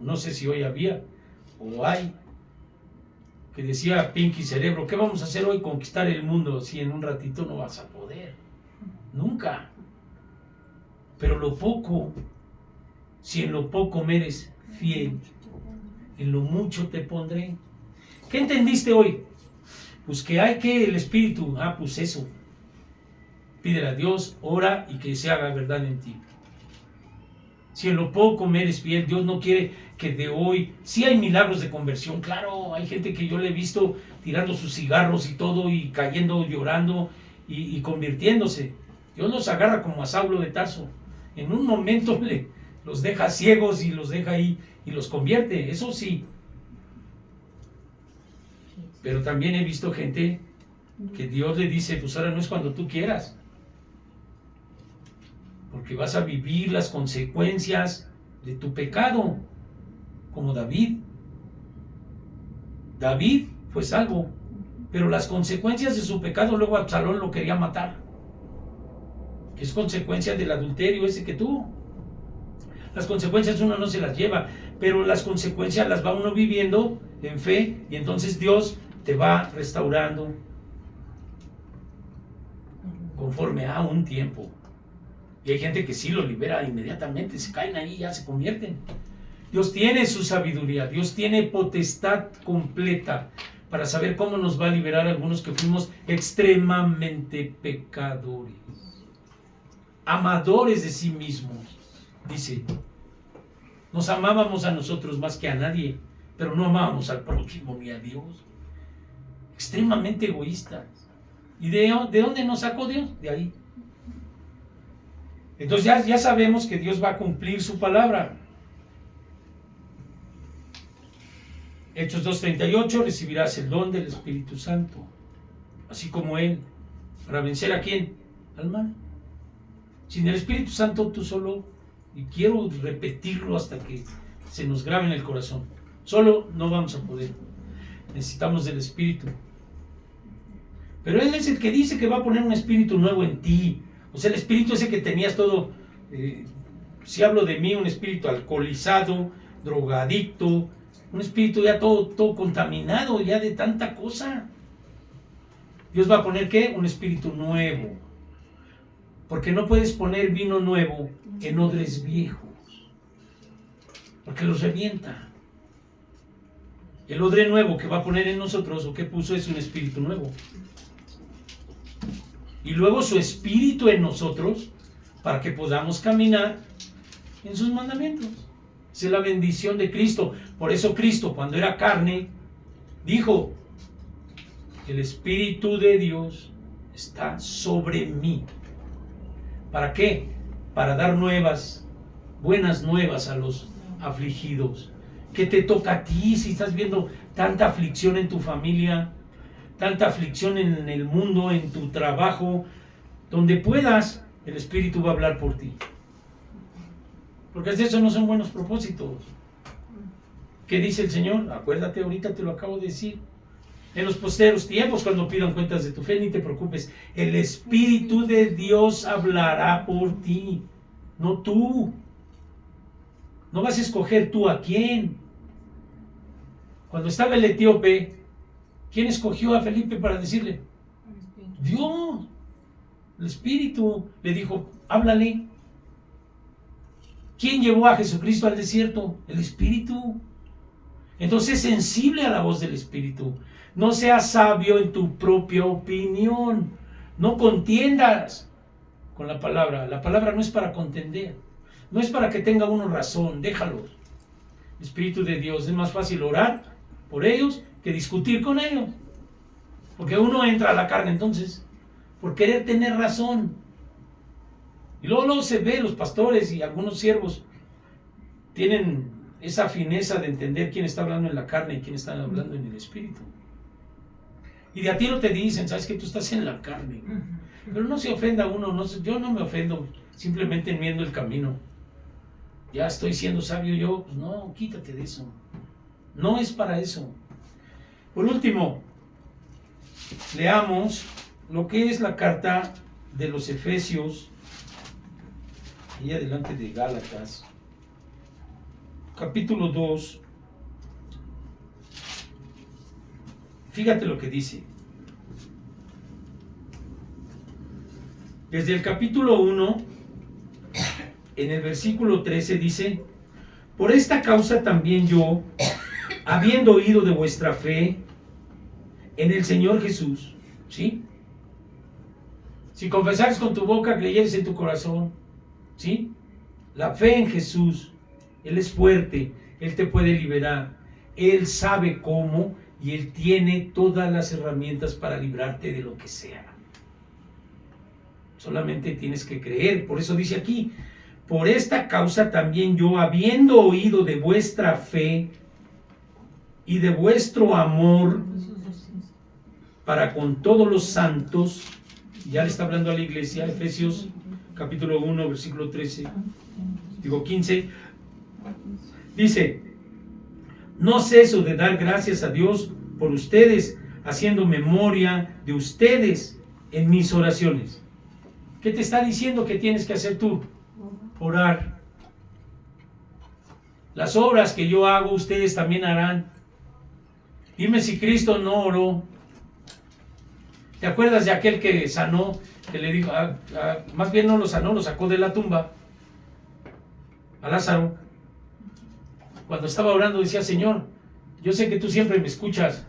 no sé si hoy había o hay, que decía Pinky Cerebro, ¿qué vamos a hacer hoy? Conquistar el mundo. Si en un ratito no vas a poder, nunca. Pero lo poco, si en lo poco me eres fiel, en lo mucho te pondré. ¿Qué entendiste hoy? Pues que hay que el Espíritu, pues eso, pídele a Dios, ora y que se haga verdad en ti. Si en lo poco me eres fiel, Dios no quiere que de hoy, sí hay milagros de conversión, claro, hay gente que yo le he visto tirando sus cigarros y todo y cayendo, llorando y convirtiéndose. Dios los agarra como a Saulo de Tarso, en un momento los deja ciegos y los deja ahí y los convierte, eso sí. Pero también he visto gente que Dios le dice, pues ahora no es cuando tú quieras, porque vas a vivir las consecuencias de tu pecado, como David. David fue salvo, pero las consecuencias de su pecado, luego Absalón lo quería matar, que es consecuencia del adulterio ese que tuvo. Las consecuencias uno no se las lleva, pero las consecuencias las va uno viviendo en fe, y entonces Dios te va restaurando conforme a un tiempo. Y hay gente que sí lo libera inmediatamente, se caen ahí y ya se convierten. Dios tiene su sabiduría, Dios tiene potestad completa para saber cómo nos va a liberar a algunos que fuimos extremadamente pecadores, amadores de sí mismos. Dice, nos amábamos a nosotros más que a nadie, pero no amábamos al prójimo ni a Dios. Extremadamente egoístas. ¿Y de dónde nos sacó Dios? De ahí. Entonces ya sabemos que Dios va a cumplir su palabra. Hechos 2:38, recibirás el don del Espíritu Santo, así como Él, para vencer ¿a quién? Al mal. Sin el Espíritu Santo tú solo, y quiero repetirlo hasta que se nos grabe en el corazón, solo no vamos a poder. Necesitamos del Espíritu. Pero Él es el que dice que va a poner un espíritu nuevo en ti. O sea, el espíritu ese que tenías todo, si hablo de mí, un espíritu alcoholizado, drogadicto, un espíritu ya todo contaminado ya de tanta cosa. Dios va a poner ¿qué? Un espíritu nuevo. Porque no puedes poner vino nuevo en odres viejos, porque los revienta. El odre nuevo que va a poner en nosotros, o que puso, es un espíritu nuevo. Y luego su espíritu en nosotros, para que podamos caminar en sus mandamientos. Esa es la bendición de Cristo. Por eso Cristo, cuando era carne, dijo, el Espíritu de Dios está sobre mí. ¿Para qué? Para dar buenas nuevas a los afligidos. ¿Qué te toca a ti si estás viendo tanta aflicción en tu familia, tanta aflicción en el mundo, en tu trabajo? Donde puedas, el Espíritu va a hablar por ti. Porque eso no son buenos propósitos. ¿Qué dice el Señor? Acuérdate, ahorita te lo acabo de decir. En los posteros tiempos, cuando pidan cuentas de tu fe, ni te preocupes. El Espíritu de Dios hablará por ti, no tú. No vas a escoger tú a quién. Cuando estaba el etíope, ¿quién escogió a Felipe para decirle? Dios. El Espíritu le dijo, háblale. ¿Quién llevó a Jesucristo al desierto? El Espíritu. Entonces es sensible a la voz del Espíritu. No seas sabio en tu propia opinión. No contiendas con la palabra. La palabra no es para contender. No es para que tenga uno razón. Déjalo. El Espíritu de Dios. Es más fácil orar por ellos que discutir con ellos. Porque uno entra a la carne entonces por querer tener razón. Y luego se ve, los pastores y algunos siervos tienen esa fineza de entender quién está hablando en la carne y quién está hablando en el Espíritu. Y de a tiro te dicen, sabes que tú estás en la carne. Pero no se ofenda uno, yo no me ofendo, simplemente enmiendo el camino. Ya estoy siendo sabio yo, pues no, quítate de eso. No es para eso. Por último, leamos lo que es la carta de los Efesios, y adelante de Gálatas, capítulo 2. Fíjate lo que dice. Desde el capítulo 1, en el versículo 13 dice, por esta causa también yo, habiendo oído de vuestra fe en el Señor Jesús, ¿sí? Si confesares con tu boca, creyeres en tu corazón, ¿sí? La fe en Jesús, Él es fuerte, Él te puede liberar, Él sabe cómo y Él tiene todas las herramientas para librarte de lo que sea. Solamente tienes que creer. Por eso dice aquí, por esta causa también yo, habiendo oído de vuestra fe y de vuestro amor para con todos los santos, ya le está hablando a la iglesia, Efesios capítulo 1, versículo 15, dice, no ceso de dar gracias a Dios por ustedes, haciendo memoria de ustedes en mis oraciones. ¿Qué te está diciendo que tienes que hacer tú? Orar. Las obras que yo hago, ustedes también harán. Dime si Cristo no oró. ¿Te acuerdas de aquel que sanó, que le dijo, más bien no lo sanó, lo sacó de la tumba, a Lázaro? Cuando estaba orando decía, Señor, yo sé que tú siempre me escuchas,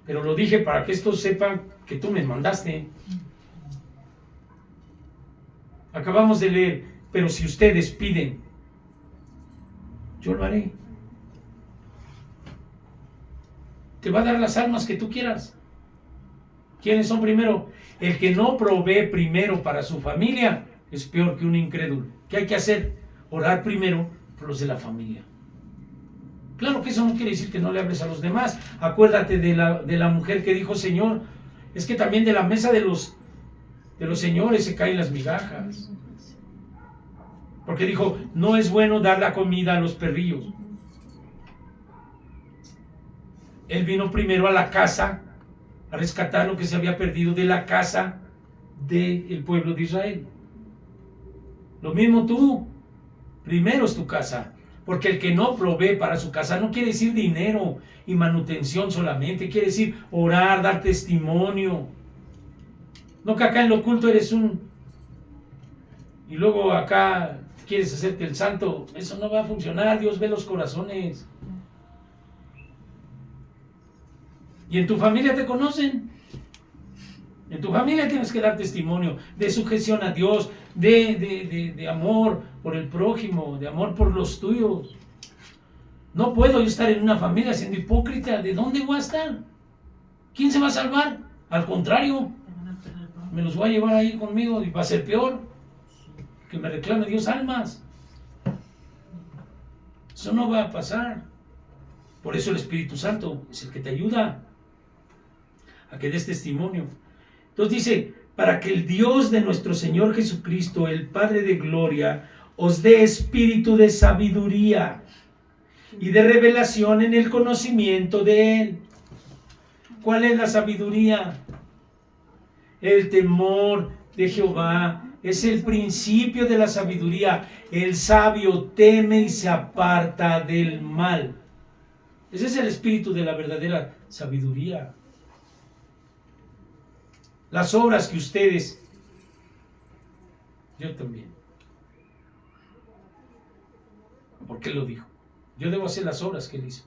pero lo dije para que estos sepan que tú me mandaste. Acabamos de leer, pero si ustedes piden, yo lo haré. Te va a dar las almas que tú quieras. ¿Quiénes son primero? El que no provee primero para su familia es peor que un incrédulo. ¿Qué hay que hacer? Orar primero por los de la familia. Claro que eso no quiere decir que no le hables a los demás. Acuérdate de la mujer que dijo, Señor, es que también de la mesa de los señores se caen las migajas. Porque dijo, no es bueno dar la comida a los perrillos. Él vino primero a la casa a rescatar lo que se había perdido de la casa del pueblo de Israel. Lo mismo tú, primero es tu casa, porque el que no provee para su casa no quiere decir dinero y manutención solamente, quiere decir orar, dar testimonio. No que acá en lo oculto eres y luego acá quieres hacerte el santo. Eso no va a funcionar. Dios ve los corazones. Y en tu familia te conocen. En tu familia tienes que dar testimonio de sujeción a Dios, de amor por el prójimo, de amor por los tuyos. No puedo yo estar en una familia siendo hipócrita. ¿De dónde voy a estar? ¿Quién se va a salvar? Al contrario, me los voy a llevar ahí conmigo y va a ser peor que me reclame Dios almas. Eso no va a pasar. Por eso el Espíritu Santo es el que te ayuda a que des testimonio. Entonces dice, para que el Dios de nuestro Señor Jesucristo, el Padre de gloria, os dé espíritu de sabiduría y de revelación en el conocimiento de Él. ¿Cuál es la sabiduría? El temor de Jehová es el principio de la sabiduría. El sabio teme y se aparta del mal. Ese es el espíritu de la verdadera sabiduría. Las obras que ustedes, yo también. ¿Por qué lo dijo? Yo debo hacer las obras que Él hizo.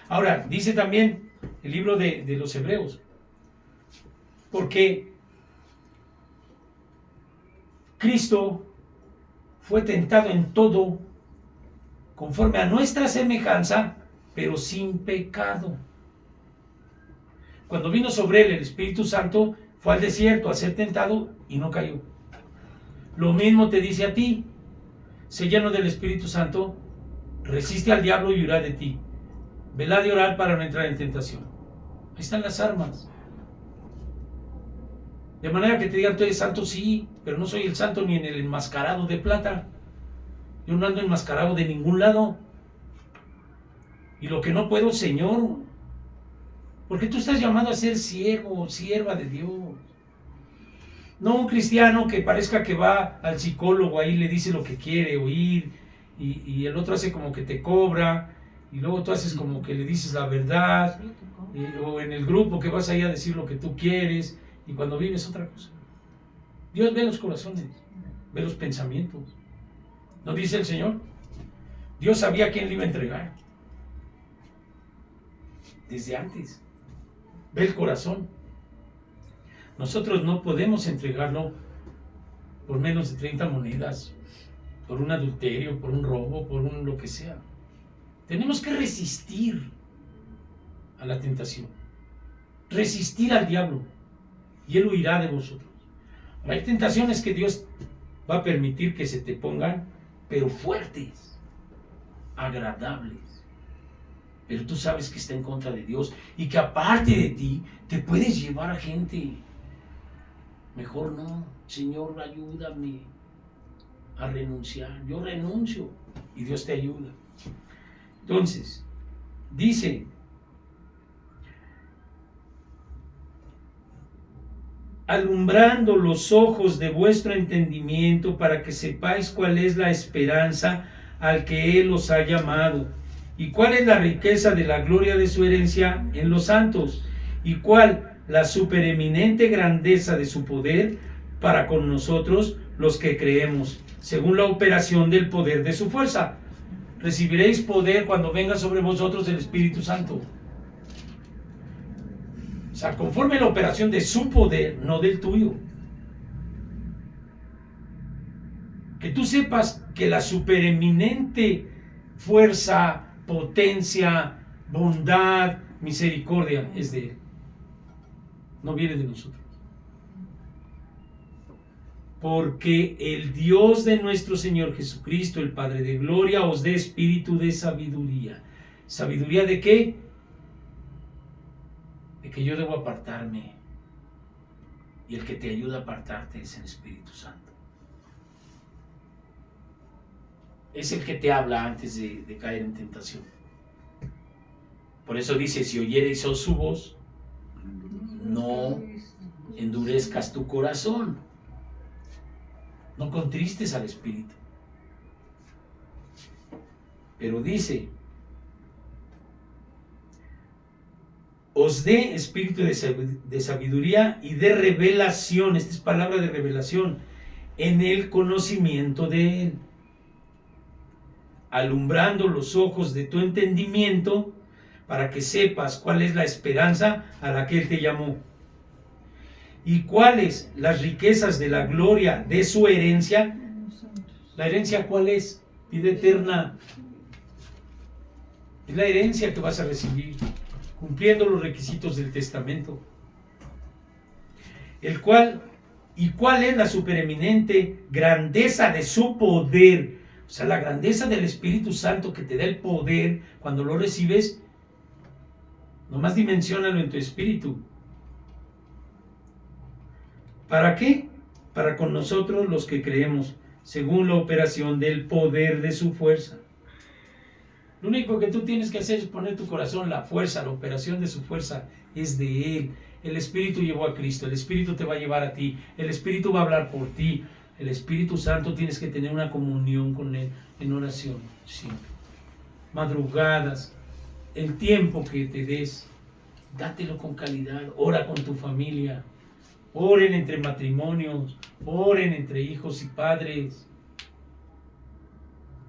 Ahora, dice también el libro de los Hebreos, porque Cristo fue tentado en todo, conforme a nuestra semejanza, pero sin pecado. Cuando vino sobre Él el Espíritu Santo, fue al desierto a ser tentado y no cayó. Lo mismo te dice a ti: sé lleno del Espíritu Santo, resiste al diablo y huirá de ti. Velad y orad para no entrar en tentación. Ahí están las armas. De manera que te digan: tú eres santo, sí, pero no soy el santo ni en el enmascarado de plata. Yo no ando enmascarado de ningún lado. Y lo que no puedo, Señor, porque tú estás llamado a ser siervo o sierva de Dios. No un cristiano que parezca que va al psicólogo, ahí le dice lo que quiere oír, y el otro hace como que te cobra, y luego tú haces como que le dices la verdad, o en el grupo que vas ahí a decir lo que tú quieres, y cuando vives otra cosa. Dios ve los corazones, ve los pensamientos. ¿No dice el Señor? Dios sabía quién le iba a entregar desde antes. Ve el corazón. Nosotros no podemos entregarlo por menos de 30 monedas, por un adulterio, por un robo, por un lo que sea. Tenemos que resistir a la tentación, resistir al diablo, y él huirá de vosotros. Hay tentaciones que Dios va a permitir que se te pongan, pero fuertes, agradables. Pero tú sabes que está en contra de Dios y que aparte de ti te puedes llevar a gente. Mejor no, Señor, ayúdame a renunciar. Yo renuncio y Dios te ayuda. Entonces, dice: alumbrando los ojos de vuestro entendimiento para que sepáis cuál es la esperanza al que Él os ha llamado, y cuál es la riqueza de la gloria de su herencia en los santos, y cuál la supereminente grandeza de su poder para con nosotros los que creemos, según la operación del poder de su fuerza. Recibiréis poder cuando venga sobre vosotros el Espíritu Santo. O sea, conforme a la operación de su poder, no del tuyo. Que tú sepas que la supereminente fuerza, potencia, bondad, misericordia es de Él. No viene de nosotros. Porque el Dios de nuestro Señor Jesucristo, el Padre de gloria, os dé espíritu de sabiduría. ¿Sabiduría de qué? De que yo debo apartarme. Y el que te ayuda a apartarte es el Espíritu Santo. Es el que te habla antes de caer en tentación. Por eso dice: si oyereis su voz, no endurezcas tu corazón. No contristes al Espíritu. Pero dice: os dé espíritu de sabiduría y de revelación. Esta es palabra de revelación. En el conocimiento de Él. Alumbrando los ojos de tu entendimiento para que sepas cuál es la esperanza a la que Él te llamó. ¿Y cuáles las riquezas de la gloria de su herencia? ¿La herencia cuál es? Vida eterna. Es la herencia que vas a recibir, cumpliendo los requisitos del testamento. ¿Y cuál es la supereminente grandeza de su poder? O sea, la grandeza del Espíritu Santo que te da el poder cuando lo recibes. Nomás dimensiónalo en tu espíritu. ¿Para qué? Para con nosotros los que creemos, según la operación del poder de su fuerza. Lo único que tú tienes que hacer es poner tu corazón, la fuerza, la operación de su fuerza es de Él. El Espíritu llevó a Cristo, el Espíritu te va a llevar a ti, el Espíritu va a hablar por ti. El Espíritu Santo tienes que tener una comunión con Él en oración, siempre. Madrugadas, el tiempo que te des, dátelo con calidad, ora con tu familia, oren entre matrimonios, oren entre hijos y padres.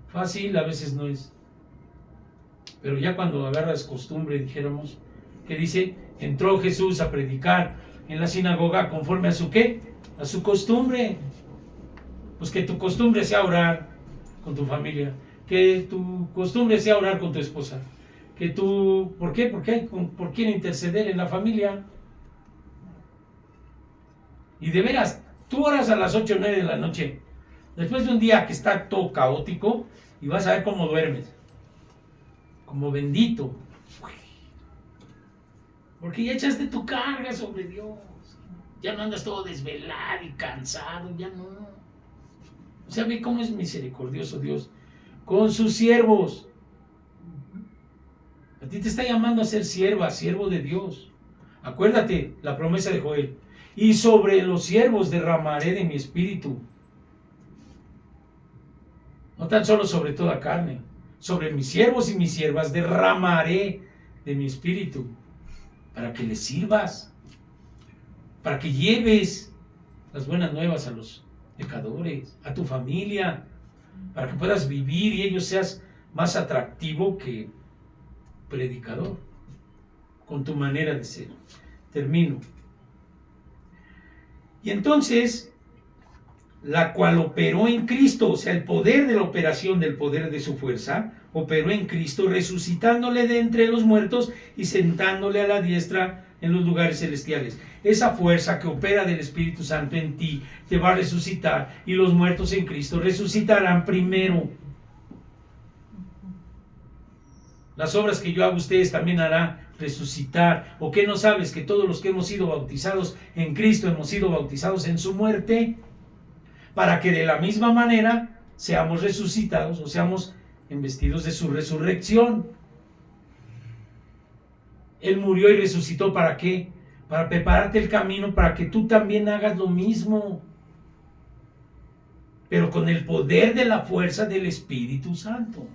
Fácil a veces no es, pero ya cuando agarras costumbre, dijéramos, que dice, entró Jesús a predicar en la sinagoga conforme a su ¿qué? A su costumbre. Pues que tu costumbre sea orar con tu familia, que tu costumbre sea orar con tu esposa, que tú, ¿por qué? Porque hay por quién interceder en la familia. Y de veras, tú oras a las 8 o 9 de la noche, después de un día que está todo caótico, y vas a ver cómo duermes, como bendito, porque ya echaste tu carga sobre Dios, ya no andas todo desvelado y cansado, ya no. O sea, ve cómo es misericordioso Dios con sus siervos. A ti te está llamando a ser sierva, siervo de Dios. Acuérdate la promesa de Joel. Y sobre los siervos derramaré de mi espíritu. No tan solo sobre toda carne. Sobre mis siervos y mis siervas derramaré de mi espíritu. Para que les sirvas. Para que lleves las buenas nuevas a los pecadores, a tu familia, para que puedas vivir y ellos seas más atractivo que predicador, con tu manera de ser. Termino. Y entonces, la cual operó en Cristo, o sea, el poder de la operación del poder de su fuerza, operó en Cristo, resucitándole de entre los muertos y sentándole a la diestra en los lugares celestiales. Esa fuerza que opera del Espíritu Santo en ti te va a resucitar, y los muertos en Cristo resucitarán primero. Las obras que yo hago, ustedes también harán resucitar. ¿O qué no sabes? Que todos los que hemos sido bautizados en Cristo hemos sido bautizados en su muerte, para que de la misma manera seamos resucitados, o seamos investidos de su resurrección. Él murió y resucitó, ¿para qué? Para prepararte el camino para que tú también hagas lo mismo, pero con el poder de la fuerza del Espíritu Santo.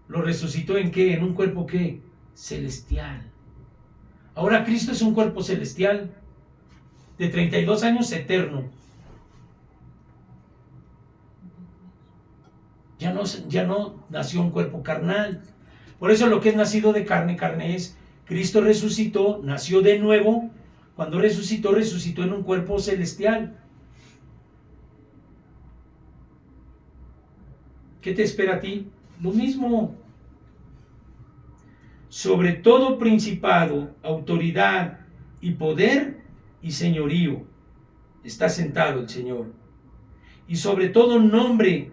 ¿Lo resucitó en qué? En un cuerpo ¿qué? Celestial. Ahora Cristo es un cuerpo celestial de 32 años eterno. Ya no nació un cuerpo carnal. Por eso lo que es nacido de carne, carne es. Cristo resucitó, nació de nuevo. Cuando resucitó, resucitó en un cuerpo celestial. ¿Qué te espera a ti? Lo mismo. Sobre todo principado, autoridad y poder y señorío está sentado el Señor. Y sobre todo nombre,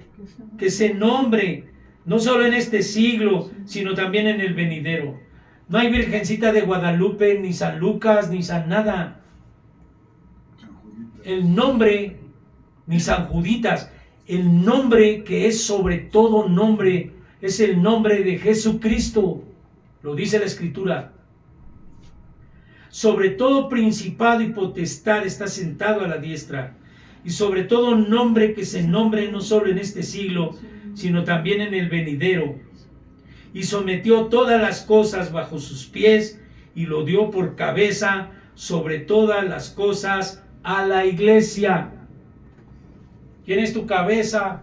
que se nombre, no solo en este siglo, sino también en el venidero. No hay Virgencita de Guadalupe, ni San Lucas, ni San nada. El nombre, ni San Juditas, el nombre que es sobre todo nombre, es el nombre de Jesucristo. Lo dice la Escritura. Sobre todo principado y potestad está sentado a la diestra. Y sobre todo nombre que se nombre no solo en este siglo, sino también en el venidero. Y sometió todas las cosas bajo sus pies y lo dio por cabeza sobre todas las cosas a la iglesia. ¿Quién es tu cabeza?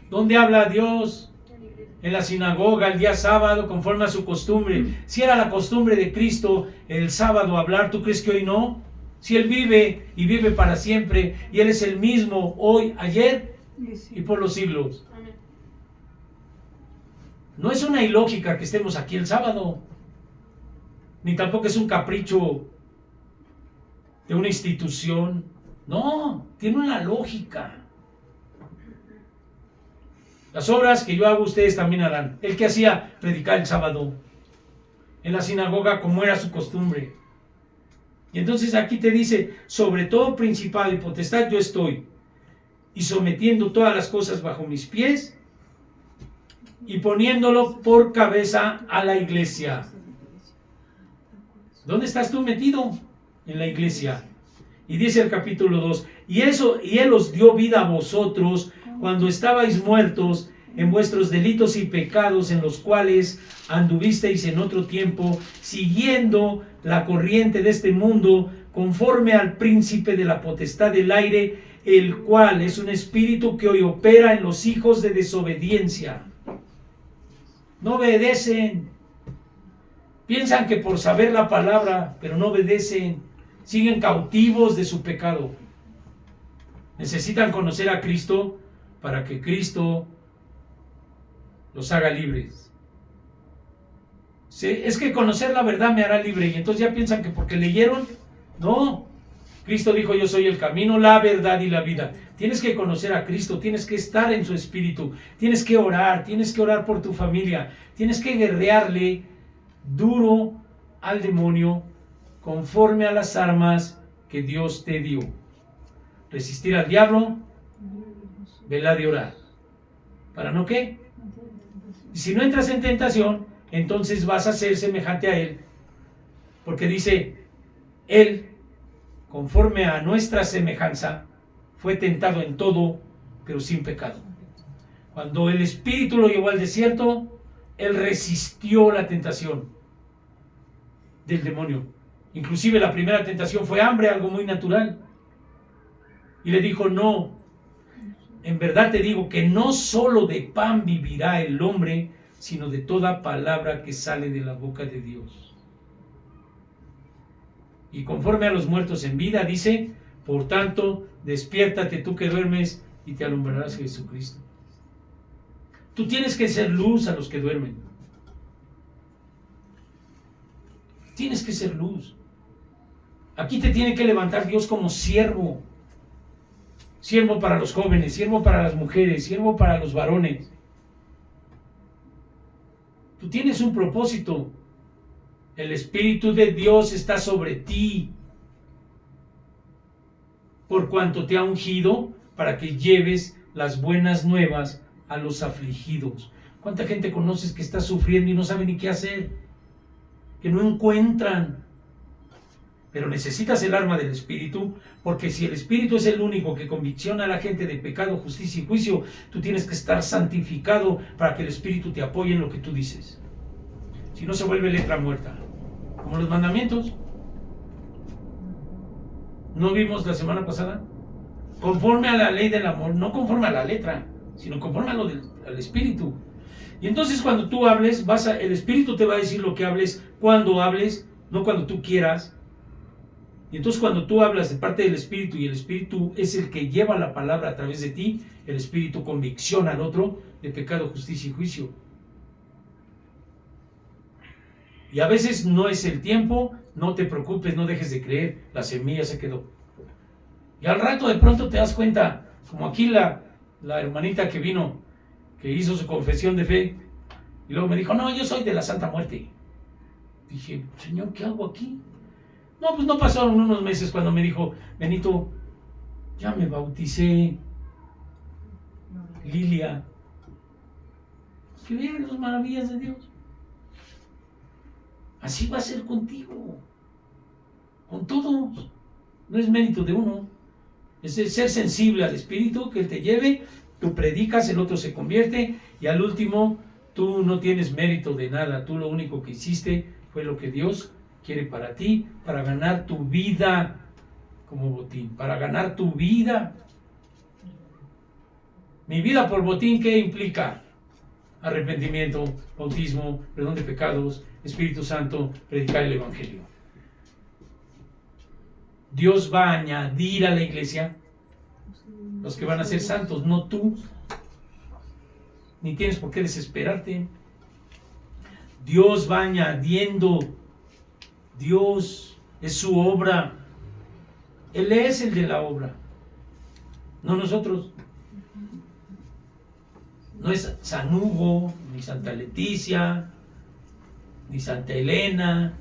¿Dónde habla Dios? En la sinagoga el día sábado, conforme a su costumbre. Si era la costumbre de Cristo el sábado hablar, ¿tú crees que hoy no? Si Él vive y vive para siempre, y Él es el mismo hoy, ayer y por los siglos. No es una ilógica que estemos aquí el sábado, ni tampoco es un capricho de una institución. No, tiene una lógica. Las obras que yo hago, ustedes también harán. El que hacía predicar el sábado en la sinagoga como era su costumbre. Y entonces aquí te dice, sobre todo principado y potestad yo estoy, y sometiendo todas las cosas bajo mis pies, y poniéndolo por cabeza a la iglesia. ¿Dónde estás tú metido? En la iglesia. Y dice el capítulo 2, y Él os dio vida a vosotros cuando estabais muertos en vuestros delitos y pecados, en los cuales anduvisteis en otro tiempo, siguiendo la corriente de este mundo, conforme al príncipe de la potestad del aire, el cual es un espíritu que hoy opera en los hijos de desobediencia. No obedecen. Piensan que por saber la palabra, pero no obedecen. Siguen cautivos de su pecado. Necesitan conocer a Cristo para que Cristo los haga libres. Sí, es que conocer la verdad me hará libre. Y entonces ya piensan que porque leyeron, no. Cristo dijo: yo soy el camino, la verdad y la vida. Tienes que conocer a Cristo, tienes que estar en su espíritu, tienes que orar por tu familia, tienes que guerrearle duro al demonio conforme a las armas que Dios te dio. Resistir al diablo, velar y orar. ¿Para no qué? Y si no entras en tentación, entonces vas a ser semejante a Él. Porque dice, Él, conforme a nuestra semejanza, fue tentado en todo, pero sin pecado. Cuando el Espíritu lo llevó al desierto, Él resistió la tentación del demonio. Inclusive la primera tentación fue hambre, algo muy natural. Y le dijo: no, en verdad te digo que no solo de pan vivirá el hombre, sino de toda palabra que sale de la boca de Dios. Y conforme a los muertos en vida, dice: por tanto, despiértate tú que duermes, y te alumbrarás Jesucristo. Tú tienes que ser luz a los que duermen. Tienes que ser luz. Aquí te tiene que levantar Dios como siervo. Siervo para los jóvenes, siervo para las mujeres, siervo para los varones. Tú tienes un propósito. El Espíritu de Dios está sobre ti, por cuanto te ha ungido para que lleves las buenas nuevas a los afligidos. ¿Cuánta gente conoces que está sufriendo y no sabe ni qué hacer? Que no encuentran. Pero necesitas el arma del Espíritu, porque si el Espíritu es el único que convicciona a la gente de pecado, justicia y juicio, tú tienes que estar santificado para que el Espíritu te apoye en lo que tú dices. Si no, se vuelve letra muerta, como los mandamientos. ¿No vimos la semana pasada? Conforme a la ley del amor, no conforme a la letra, sino conforme al Espíritu. Y entonces cuando tú hables, el Espíritu te va a decir lo que hables, cuando hables, no cuando tú quieras. Y entonces cuando tú hablas de parte del Espíritu, y el Espíritu es el que lleva la palabra a través de ti, el Espíritu convicciona al otro de pecado, justicia y juicio. Y a veces no es el tiempo, no te preocupes, no dejes de creer, la semilla se quedó. Y al rato de pronto te das cuenta, como aquí la hermanita que vino, que hizo su confesión de fe, y luego me dijo: no, yo soy de la Santa Muerte. Dije: Señor, ¿qué hago aquí? No, pues no pasaron unos meses cuando me dijo: Benito, ya me bauticé, Lilia. Que vean las maravillas de Dios. Así va a ser contigo, con todos. No es mérito de uno, es ser sensible al Espíritu, que Él te lleve, tú predicas, el otro se convierte, y al último tú no tienes mérito de nada. Tú lo único que hiciste fue lo que Dios quiere para ti, para ganar tu vida como botín, para ganar tu vida. Mi vida por botín, ¿qué implica? Arrepentimiento, bautismo, perdón de pecados, Espíritu Santo, predicar el Evangelio. Dios va a añadir a la iglesia los que van a ser santos, no tú. Ni tienes por qué desesperarte. Dios va añadiendo. Dios es su obra. Él es el de la obra, no nosotros. No es San Hugo, ni Santa Leticia, ni Santa Elena,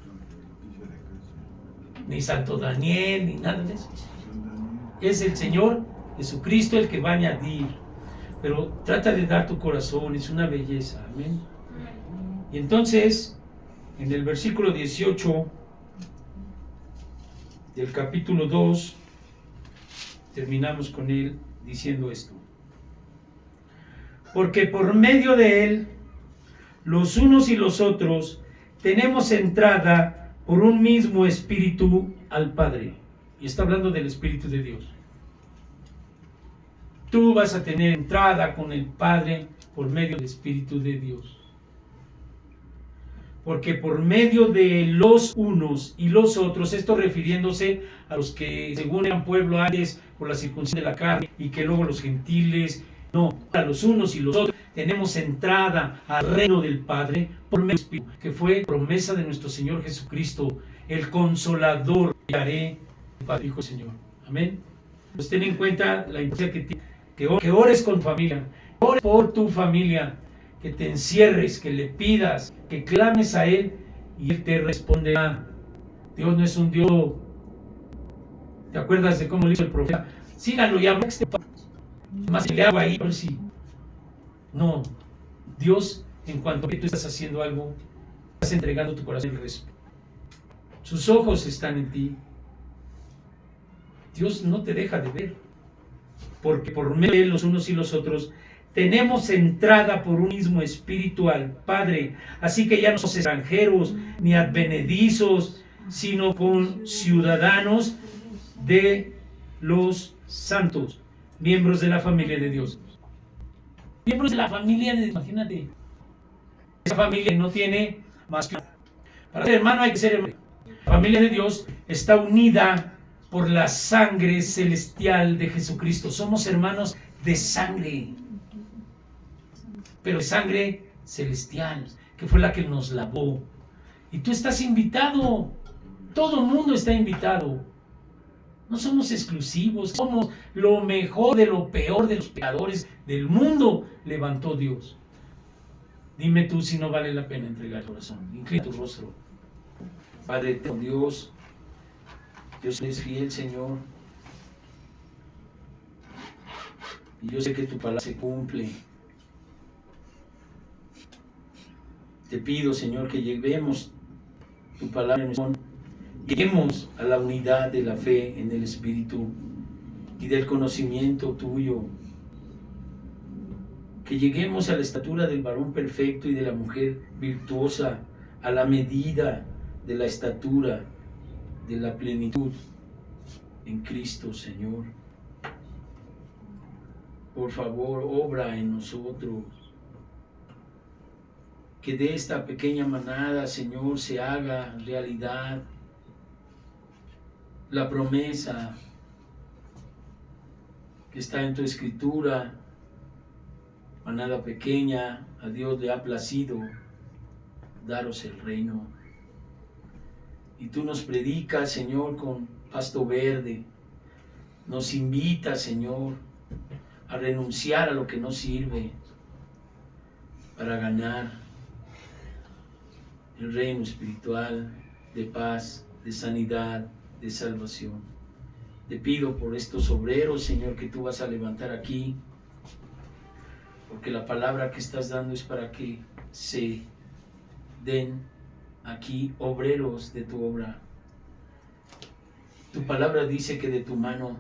ni Santo Daniel, ni nada de eso. Es el Señor Jesucristo el que va a añadir. pero trata de dar tu corazón, es una belleza, amén. Y entonces, en el versículo 18 del capítulo 2, terminamos con él diciendo esto: porque por medio de él, los unos y los otros, tenemos entrada por un mismo espíritu al Padre. Y está hablando del Espíritu de Dios. Tú vas a tener entrada con el Padre por medio del Espíritu de Dios. Porque por medio de los unos y los otros, esto refiriéndose a los que según eran pueblo antes por la circuncisión de la carne y que luego los gentiles, no, a los unos y los otros, tenemos entrada al reino del Padre por medio del Espíritu, que fue promesa de nuestro Señor Jesucristo, el Consolador que haré, el Padre, dijo el Señor. Amén. Pues ten en cuenta la importancia que tiene, que ores con tu familia, ores por tu familia, que te encierres, que le pidas, que clames a Él y Él te responderá. Dios no es un Dios. ¿Te acuerdas de cómo le hizo el profeta? Síganlo y habla más le hago ahí, a ver si. No, Dios, en cuanto que tú estás haciendo algo, estás entregando tu corazón al resto. Sus ojos están en ti. Dios no te deja de ver, porque por medio de los unos y los otros tenemos entrada por un mismo espíritu al Padre. Así que ya no somos extranjeros ni advenedizos, sino con ciudadanos de los santos, miembros de la familia de Dios. Miembros de la familia de Dios, imagínate. Esa familia no tiene más que... Para ser hermano hay que ser hermano. La familia de Dios está unida por la sangre celestial de Jesucristo. Somos hermanos de sangre, pero de sangre celestial, que fue la que nos lavó. Y tú estás invitado. Todo el mundo está invitado. No somos exclusivos, somos lo mejor de lo peor de los pecadores del mundo. Levantó Dios. Dime tú si no vale la pena entregar tu corazón. Inclina tu rostro. Padre Dios, Dios es fiel, Señor. Y yo sé que tu palabra se cumple. Te pido, Señor, que llevemos tu palabra en nuestro corazón. Lleguemos a la unidad de la fe en el Espíritu y del conocimiento tuyo. Que lleguemos a la estatura del varón perfecto y de la mujer virtuosa, a la medida de la estatura de la plenitud en Cristo, Señor. Por favor, obra en nosotros. Que de esta pequeña manada, Señor, se haga realidad la promesa que está en tu escritura. Manada pequeña, a Dios le ha placido daros el reino. Y tú nos predicas, Señor, con pasto verde. Nos invitas, Señor, a renunciar a lo que no sirve para ganar el reino espiritual de paz, de sanidad, de salvación. Te pido por estos obreros, Señor, que tú vas a levantar aquí, porque la palabra que estás dando es para que se den aquí obreros de tu obra. Tu palabra dice que de tu mano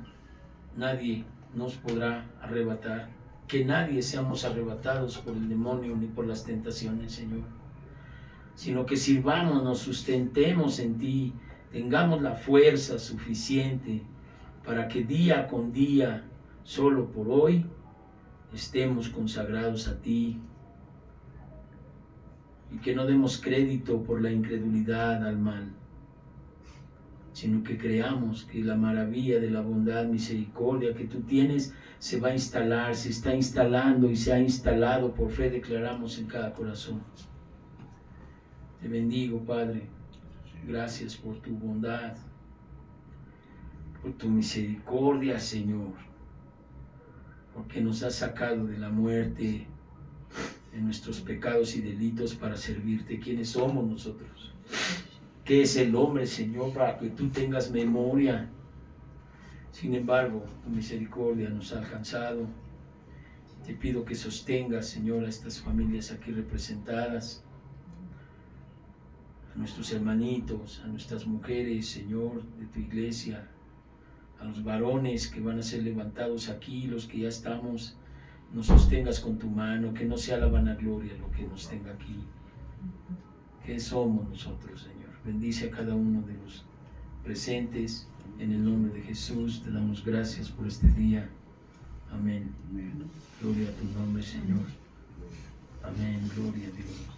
nadie nos podrá arrebatar, que nadie seamos arrebatados por el demonio ni por las tentaciones, Señor, sino que sirvamos, nos sustentemos en ti, tengamos la fuerza suficiente para que día con día, solo por hoy, estemos consagrados a ti y que no demos crédito por la incredulidad al mal, sino que creamos que la maravilla de la bondad, misericordia que tú tienes se va a instalar, se está instalando y se ha instalado, por fe declaramos en cada corazón. Te bendigo, Padre. Gracias por tu bondad, por tu misericordia, Señor, porque nos has sacado de la muerte, de nuestros pecados y delitos para servirte. ¿Quiénes somos nosotros? ¿Qué es el hombre, Señor, para que tú tengas memoria? Sin embargo, tu misericordia nos ha alcanzado Te pido que sostengas, Señor, a estas familias aquí representadas, a nuestros hermanitos, a nuestras mujeres, Señor, de tu iglesia, a los varones que van a ser levantados aquí, los que ya estamos, nos sostengas con tu mano, que no sea la vanagloria lo que nos tenga aquí. ¿Qué somos nosotros, Señor? Bendice a cada uno de los presentes, en el nombre de Jesús, te damos gracias por este día. Amén. Gloria a tu nombre, Señor. Amén, gloria a Dios.